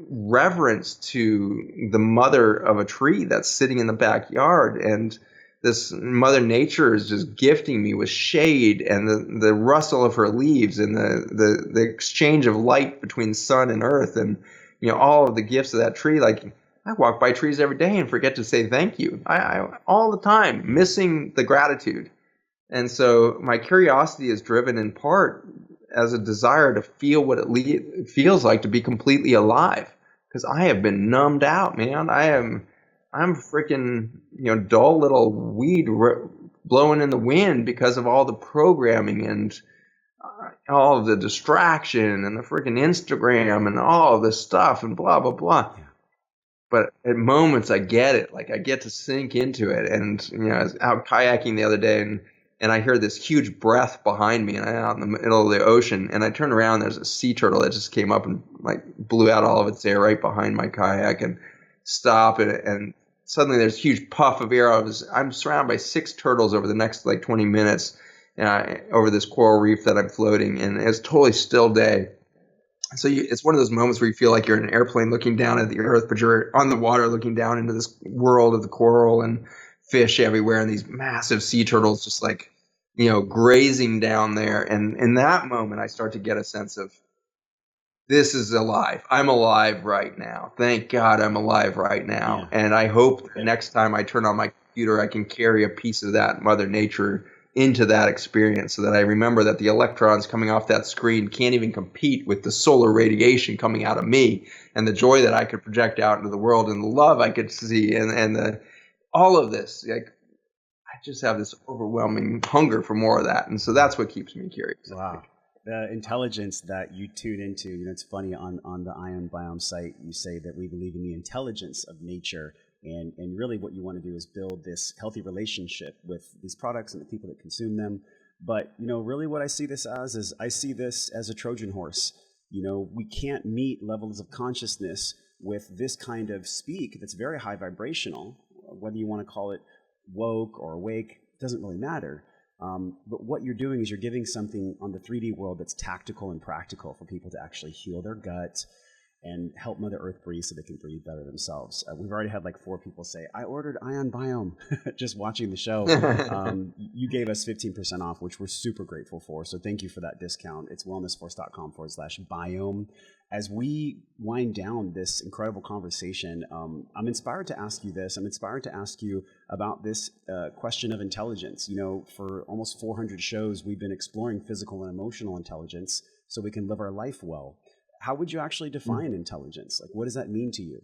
reverence to the mother of a tree that's sitting in the backyard, and this Mother Nature is just gifting me with shade and the rustle of her leaves and the exchange of light between sun and earth, and all of the gifts of that tree. Like, I walk by trees every day and forget to say thank you. I all the time, missing the gratitude. And so my curiosity is driven in part as a desire to feel what it feels like to be completely alive, because I have been numbed out, man. I'm freaking, dull little weed blowing in the wind because of all the programming and all of the distraction and the freaking Instagram and all of this stuff and blah, blah, blah. Yeah. But at moments I get it. Like, I get to sink into it. And, I was out kayaking the other day and I hear this huge breath behind me, and I'm out in the middle of the ocean, and I turn around, there's a sea turtle that just came up and blew out all of its air right behind my kayak and stopped, and suddenly there's a huge puff of air. I'm surrounded by 6 turtles over the next 20 minutes over this coral reef that I'm floating, and it's a totally still day. So it's one of those moments where you feel like you're in an airplane looking down at the earth, but you're on the water looking down into this world of the coral and fish everywhere, and these massive sea turtles just grazing down there. And in that moment, I start to get a sense of, this is alive. I'm alive right now. Thank God I'm alive right now. Yeah. And I hope the next time I turn on my computer, I can carry a piece of that Mother Nature into that experience so that I remember that the electrons coming off that screen can't even compete with the solar radiation coming out of me, and the joy that I could project out into the world, and the love I could see, and all of this. Like, I just have this overwhelming hunger for more of that. And so that's what keeps me curious. Wow. The intelligence that you tune into, it's funny, on the Ion Biome site, you say that we believe in the intelligence of nature. And really what you want to do is build this healthy relationship with these products and the people that consume them. But, really what I see this as is I see this as a Trojan horse. We can't meet levels of consciousness with this kind of speak that's very high vibrational, whether you want to call it woke or awake, doesn't really matter. But what you're doing is you're giving something on the 3D world that's tactical and practical for people to actually heal their gut and help Mother Earth breathe so they can breathe better themselves. We've already had like 4 people say, I ordered Ion Biome just watching the show. You gave us 15% off, which we're super grateful for. So thank you for that discount. It's wellnessforce.com/biome. As we wind down this incredible conversation, I'm inspired to ask you this. I'm inspired to ask you about this question of intelligence. For almost 400 shows, we've been exploring physical and emotional intelligence so we can live our life well. How would you actually define intelligence? Like, what does that mean to you?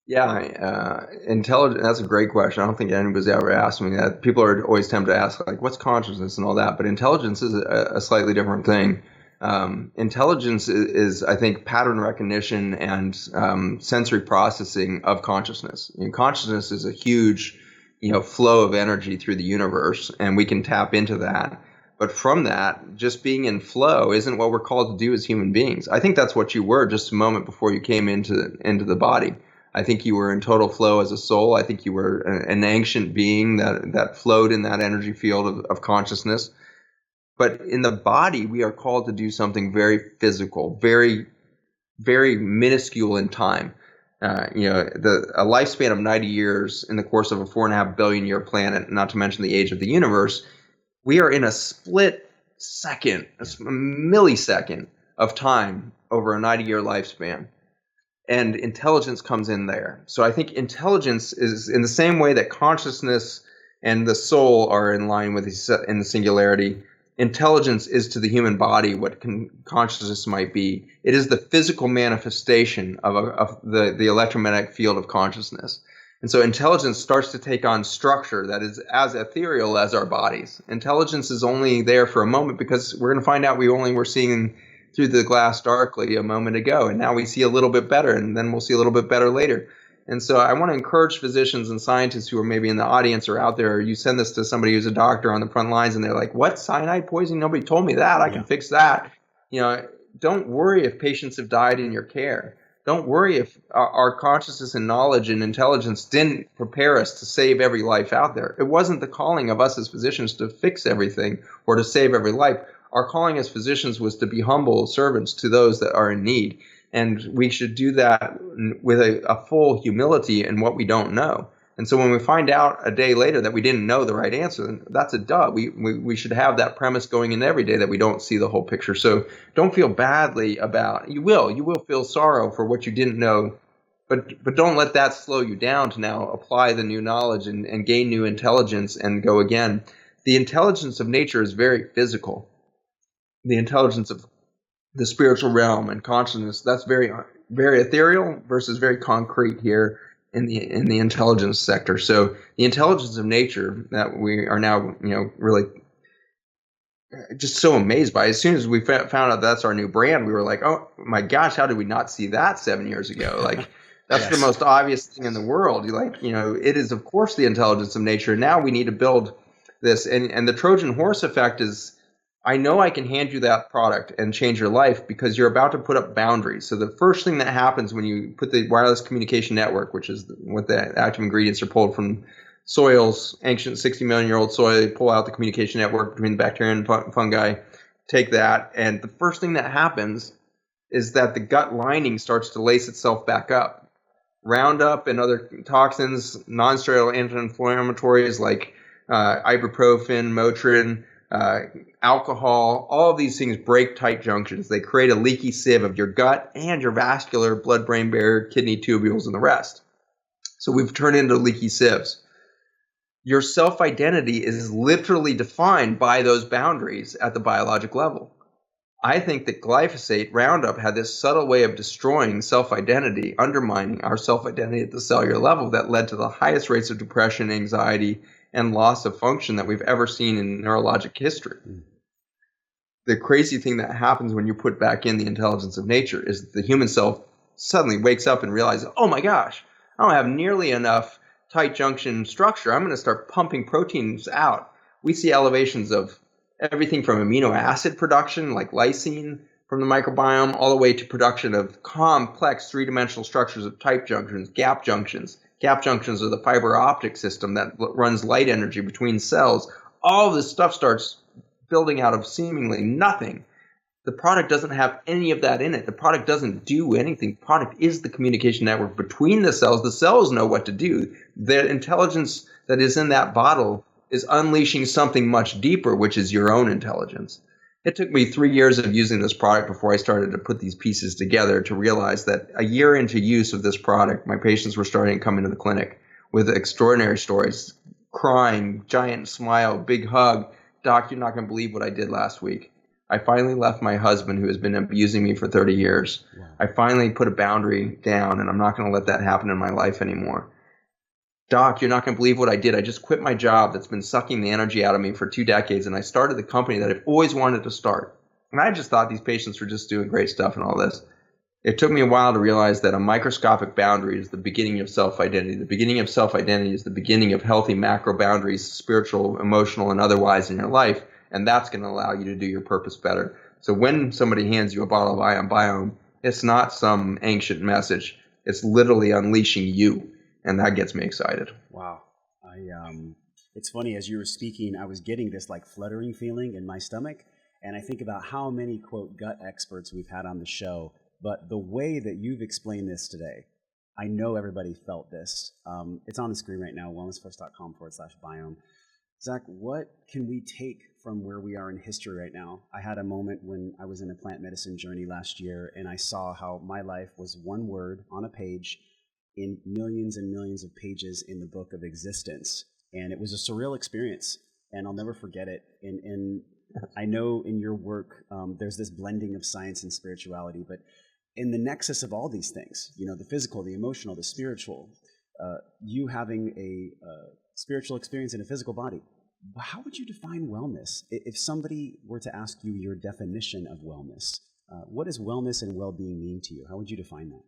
Yeah, intelligence, that's a great question. I don't think anybody's ever asked me that. People are always tempted to ask, like, what's consciousness and all that? But intelligence is a slightly different thing. Intelligence is, I think, pattern recognition and sensory processing of consciousness. Consciousness is a huge, flow of energy through the universe, and we can tap into that. But from that, just being in flow isn't what we're called to do as human beings. I think that's what you were just a moment before you came into the body. I think you were in total flow as a soul. I think you were an ancient being that flowed in that energy field of consciousness. But in the body, we are called to do something very physical, very, very minuscule in time. A lifespan of 90 years in the course of a 4.5 billion year planet, not to mention the age of the universe. We are in a split second, a millisecond of time over a 90-year lifspan. And intelligence comes in there. So I think intelligence is in the same way that consciousness and the soul are in line with in the singularity. Intelligence is to the human body what consciousness might be. It is the physical manifestation of the electromagnetic field of consciousness. And so intelligence starts to take on structure that is as ethereal as our bodies. Intelligence is only there for a moment because we're going to find out we only were seeing through the glass darkly a moment ago, and now we see a little bit better, and then we'll see a little bit better later. And so I want to encourage physicians and scientists who are maybe in the audience or out there, or you send this to somebody who's a doctor on the front lines and they're like, what, cyanide poisoning? Nobody told me that. I can fix that. Don't worry if patients have died in your care. Don't worry if our consciousness and knowledge and intelligence didn't prepare us to save every life out there. It wasn't the calling of us as physicians to fix everything or to save every life. Our calling as physicians was to be humble servants to those that are in need. And we should do that with a full humility in what we don't know. And so when we find out a day later that we didn't know the right answer, then that's a duh. We should have that premise going in every day that we don't see the whole picture. So don't feel badly about, you will feel sorrow for what you didn't know, but don't let that slow you down to now apply the new knowledge and gain new intelligence and go again. The intelligence of nature is very physical. The intelligence of the spiritual realm and consciousness, that's very, very ethereal versus very concrete here in the intelligence sector. So the intelligence of nature that we are now, really just so amazed by. As soon as we found out that's our new brand, we were like, oh my gosh, how did we not see that 7 years ago? Like, that's the most obvious thing in the world. It is of course the intelligence of nature. Now we need to build this, and the Trojan horse effect is, I know I can hand you that product and change your life because you're about to put up boundaries. So the first thing that happens when you put the wireless communication network, which is what the active ingredients are pulled from soils, ancient 60 million year old soil, they pull out the communication network between the bacteria and fungi, take that. And the first thing that happens is that the gut lining starts to lace itself back up. Roundup and other toxins, non-steroidal anti-inflammatories like ibuprofen, Motrin, alcohol, all of these things break tight junctions. They create a leaky sieve of your gut and your vascular blood-brain barrier, kidney tubules, and the rest. So we've turned into leaky sieves. your self-identity is literally defined by those boundaries at the biologic level. I think that glyphosate, Roundup, had this subtle way of destroying self-identity, undermining our self-identity at the cellular level that led to the highest rates of depression, anxiety, and loss of function that we've ever seen in neurologic history. The crazy thing that happens when you put back in the intelligence of nature is that the human self suddenly wakes up and realizes, oh my gosh, I don't have nearly enough tight junction structure. I'm going to start pumping proteins out. We see elevations of everything from amino acid production, like lysine from the microbiome, all the way to production of complex three-dimensional structures of tight junctions, gap junctions. Gap junctions are the fiber optic system that runs light energy between cells. All of this stuff starts building out of seemingly nothing. The product doesn't have any of that in it. The product doesn't do anything. The product is the communication network between the cells. The cells know what to do. The intelligence that is in that bottle is unleashing something much deeper, which is your own intelligence. It took me 3 years of using this product before I started to put these pieces together to realize that a year into use of this product, my patients were starting to come into the clinic with extraordinary stories, crying, giant smile, big hug. Doc, you're not going to believe what I did last week. I finally left my husband, who has been abusing me for 30 years. Wow. I finally put a boundary down, and I'm not going to let that happen in my life anymore. Doc, you're not going to believe what I did. I just quit my job that's been sucking the energy out of me for 2 decades, and I started the company that I've always wanted to start. And I just thought these patients were just doing great stuff and all this. It took me a while to realize that a microscopic boundary is the beginning of self-identity. The beginning of self-identity is the beginning of healthy macro boundaries, spiritual, emotional, and otherwise in your life, and that's going to allow you to do your purpose better. So when somebody hands you a bottle of Ion Biome, it's not some ancient message. It's literally unleashing you. And that gets me excited. Wow. It's funny, as you were speaking, I was getting this like fluttering feeling in my stomach. And I think about how many, quote, gut experts we've had on the show. But the way that you've explained this today, I know everybody felt this. It's on the screen right now, wellnessfirst.com/biome. Zach, what can we take from where we are in history right now? I had a moment when I was in a plant medicine journey last year, and I saw how my life was one word on a page in millions and millions of pages in the book of existence. And it was a surreal experience, and I'll never forget it. And I know in your work, there's this blending of science and spirituality, but in the nexus of all these things, you know, the physical, the emotional, the spiritual, you having a spiritual experience in a physical body, how would you define wellness? If somebody were to ask you your definition of wellness, what does wellness and well-being mean to you? How would you define that?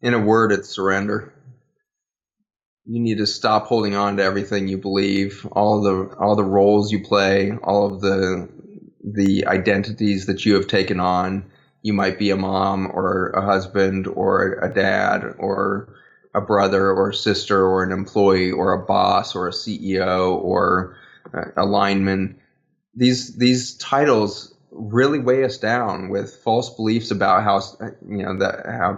In a word, it's surrender. You need to stop holding on to everything you believe, all the roles you play, all of the identities that you have taken on. You might be a mom or a husband or a dad or a brother or a sister or an employee or a boss or a CEO or a lineman. These titles really weigh us down with false beliefs about how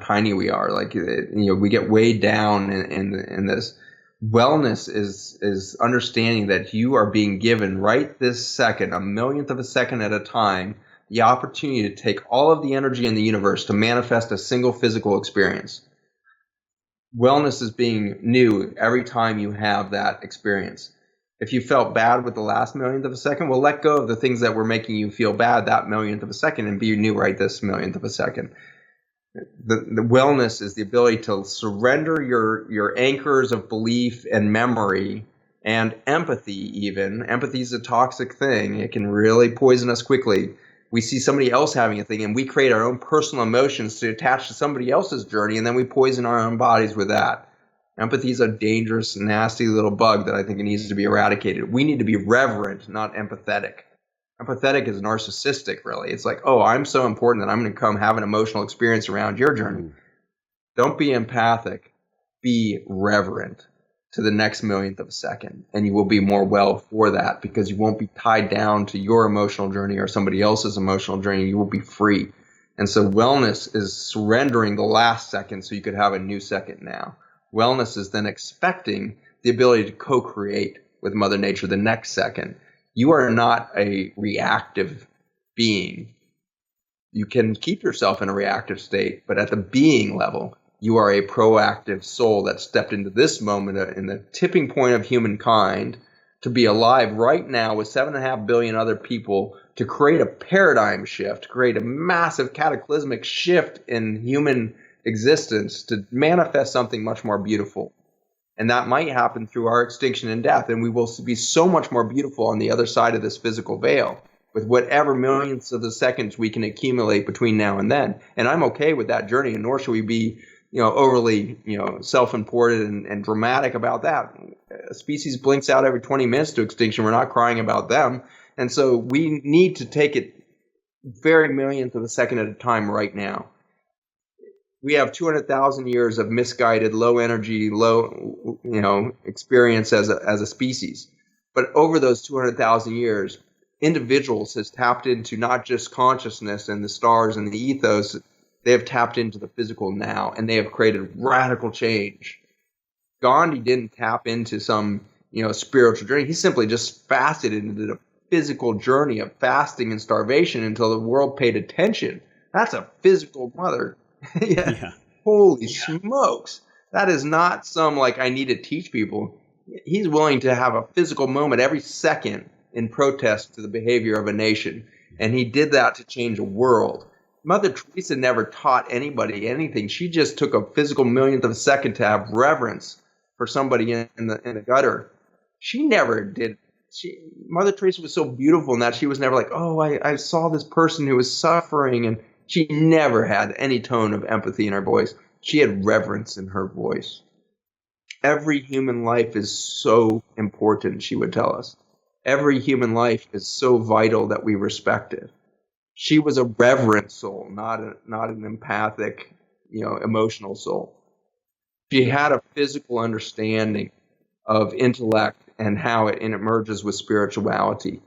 tiny we are. Like, we get weighed down in this. Wellness is understanding that you are being given right this second, a millionth of a second at a time, the opportunity to take all of the energy in the universe to manifest a single physical experience. Wellness is being new every time you have that experience. If you felt bad with the last millionth of a second, well, let go of the things that were making you feel bad that millionth of a second and be new right this millionth of a second. The wellness is the ability to surrender your anchors of belief and memory and empathy even. Empathy is a toxic thing. It can really poison us quickly. We see somebody else having a thing, and we create our own personal emotions to attach to somebody else's journey, and then we poison our own bodies with that. Empathy is a dangerous, nasty little bug that I think it needs to be eradicated. We need to be reverent, not empathetic. Empathetic is narcissistic, really. It's like, oh, I'm so important that I'm going to come have an emotional experience around your journey. Don't be empathic. Be reverent to the next millionth of a second, and you will be more well for that because you won't be tied down to your emotional journey or somebody else's emotional journey. You will be free. And so wellness is surrendering the last second so you could have a new second now. Wellness is then expecting the ability to co-create with Mother Nature the next second. You are not a reactive being. You can keep yourself in a reactive state, but at the being level, You are a proactive soul that stepped into this moment in the tipping point of humankind to be alive right now with 7.5 billion other people to create a paradigm shift, create a massive cataclysmic shift in human existence to manifest something much more beautiful. And that might happen through our extinction and death. And we will be so much more beautiful on the other side of this physical veil with whatever millionths of the seconds we can accumulate between now and then. And I'm okay with that journey, and nor should we be overly, self-important and dramatic about that. A species blinks out every 20 minutes to extinction. We're not crying about them. And so we need to take it very millionth of a second at a time right now. We have 200,000 years of misguided, low energy, low, experience as a species. But over those 200,000 years, individuals has tapped into not just consciousness and the stars and the ethos. They have tapped into the physical now, and they have created radical change. Gandhi didn't tap into some, spiritual journey. He simply just fasted into the physical journey of fasting and starvation until the world paid attention. That's a physical mother. Yeah. Holy smokes. That is not some I need to teach people. He's willing to have a physical moment every second in protest to the behavior of a nation. And he did that to change a world. Mother Teresa never taught anybody anything. She just took a physical millionth of a second to have reverence for somebody in the gutter. She never did. Mother Teresa was so beautiful in that she was never I saw this person who was suffering, and she never had any tone of empathy in her voice. She had reverence in her voice. Every human life is so important, she would tell us. Every human life is so vital that we respect it. She was a reverent soul, not an empathic, emotional soul. She had a physical understanding of intellect and how it emerges with spirituality.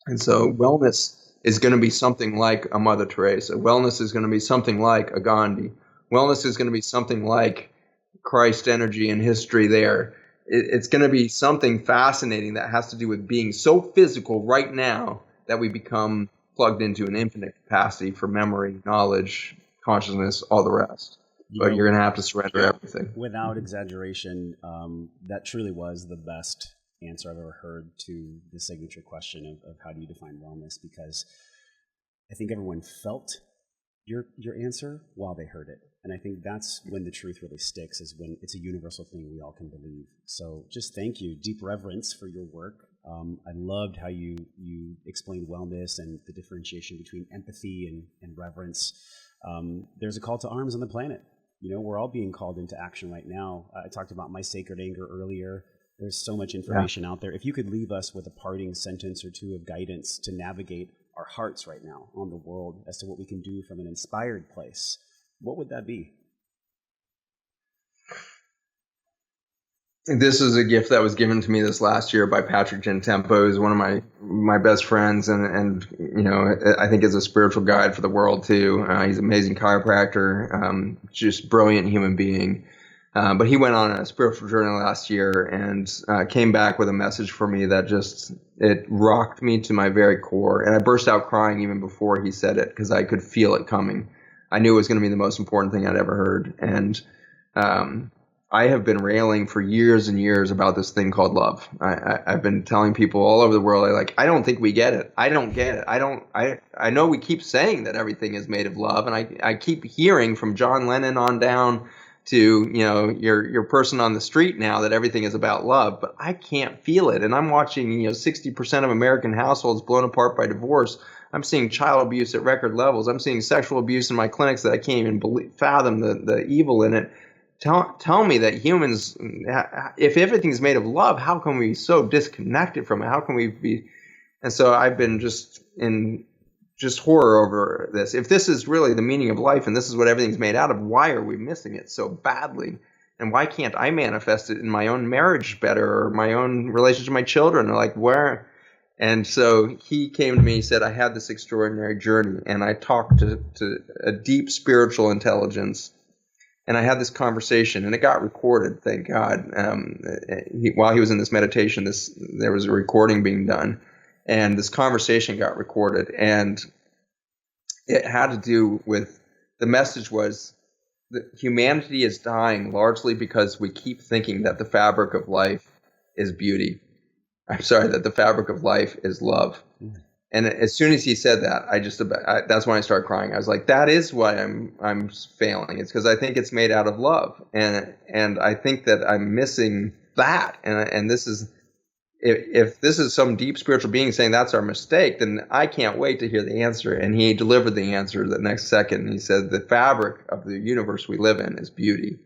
And so wellness is going to be something like a Mother Teresa. Wellness is going to be something like a Gandhi. Wellness is going to be something like Christ energy and history there. It's going to be something fascinating that has to do with being so physical right now that we become plugged into an infinite capacity for memory, knowledge, consciousness, all the rest. But you're going to have to surrender everything. Without exaggeration, that truly was the best answer I've ever heard to the signature question of how do you define wellness, because I think everyone felt your answer while they heard it. And I think that's when the truth really sticks, is when it's a universal thing we all can believe. So just thank you. Deep reverence for your work. I loved how you explained wellness and the differentiation between empathy and reverence. There's a call to arms on the planet. We're all being called into action right now. I talked about my sacred anger earlier. There's so much information out there. If you could leave us with a parting sentence or two of guidance to navigate our hearts right now on the world as to what we can do from an inspired place, what would that be? This is a gift that was given to me this last year by Patrick Gentempo, who's one of my best friends, and I think is a spiritual guide for the world too. He's an amazing chiropractor, just brilliant human being. But he went on a spiritual journey last year and came back with a message for me that it rocked me to my very core. And I burst out crying even before he said it, because I could feel it coming. I knew it was going to be the most important thing I'd ever heard. And I have been railing for years and years about this thing called love. I've been telling people all over the world, I don't think we get it. I don't get it. I know we keep saying that everything is made of love. And I keep hearing from John Lennon on down to, your person on the street now that everything is about love, but I can't feel it. And I'm watching, 60% of American households blown apart by divorce. I'm seeing child abuse at record levels. I'm seeing sexual abuse in my clinics that I can't even fathom the evil in it. Tell me that humans, if everything's made of love, how can we be so disconnected from it? How can we be? And so I've been just in horror over this. If this is really the meaning of life and this is what everything's made out of, why are we missing it so badly? And why can't I manifest it in my own marriage better, or my own relationship with my children? Or where? And so he came to me, he said, I had this extraordinary journey, and I talked to a deep spiritual intelligence. And I had this conversation, and it got recorded, thank God. While he was in this meditation, there was a recording being done, and this conversation got recorded. And it had to do with, the message was, humanity is dying largely because we keep thinking that the fabric of life is beauty. I'm sorry, that the fabric of life is love. And as soon as he said that, that's when I started crying. I was like, that is why I'm failing. It's because I think it's made out of love, and I think that I'm missing that. And this is, if this is some deep spiritual being saying that's our mistake, then I can't wait to hear the answer. And he delivered the answer the next second. He said the fabric of the universe we live in is beauty.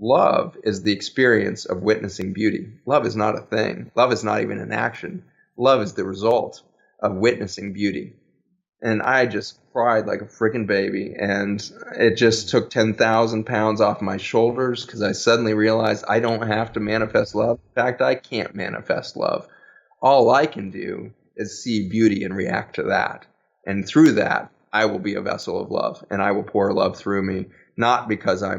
Love is the experience of witnessing beauty. Love is not a thing. Love is not even an action. Love is the result of witnessing beauty. And I just cried like a freaking baby. And it just took 10,000 pounds off my shoulders because I suddenly realized I don't have to manifest love. In fact, I can't manifest love. All I can do is see beauty and react to that. And through that, I will be a vessel of love, and I will pour love through me, not because I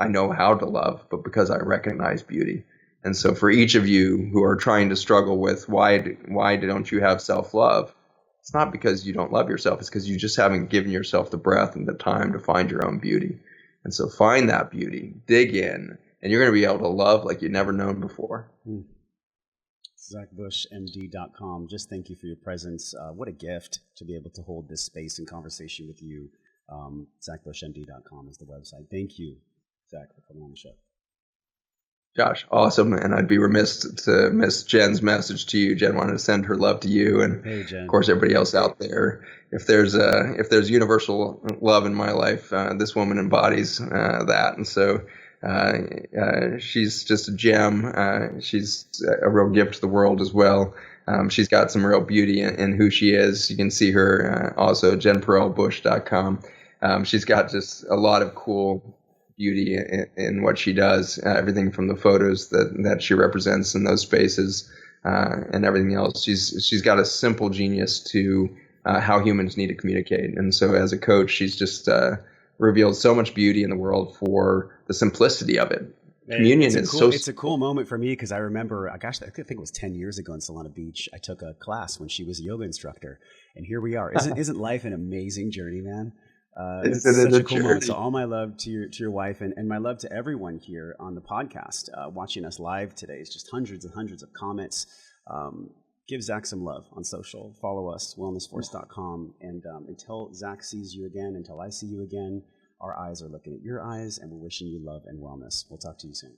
know how to love, but because I recognize beauty. And so for each of you who are trying to struggle with why don't you have self-love, it's not because you don't love yourself. It's because you just haven't given yourself the breath and the time to find your own beauty. And so find that beauty, dig in, and you're going to be able to love like you've never known before. ZachBushMD.com. Just thank you for your presence. What a gift to be able to hold this space and conversation with you. ZachBushMD.com is the website. Thank you, Zach, for coming on the show. Josh, awesome. And I'd be remiss to miss Jen's message to you. Jen wanted to send her love to you, and hey, Jen. Of course everybody else out there. If there's universal love in my life, this woman embodies that. And so she's just a gem. She's a real gift to the world as well. She's got some real beauty in who she is. You can see her also JenPerelBush.com. She's got just a lot of cool beauty in what she does, everything from the photos that she represents in those spaces and everything else. She's got a simple genius to how humans need to communicate. And so as a coach, she's just revealed so much beauty in the world for the simplicity of it. Communion is cool, it's a cool moment for me because I remember, I think it was 10 years ago in Solana Beach. I took a class when she was a yoga instructor, and here we are. Isn't life an amazing journey, man? It's such a cool moment. So all my love to your wife, and my love to everyone here on the podcast watching us live today. It's just hundreds and hundreds of comments. Give Zach some love on social. Follow us, wellnessforce.com. And until Zach sees you again, until I see you again, our eyes are looking at your eyes, and we're wishing you love and wellness. We'll talk to you soon.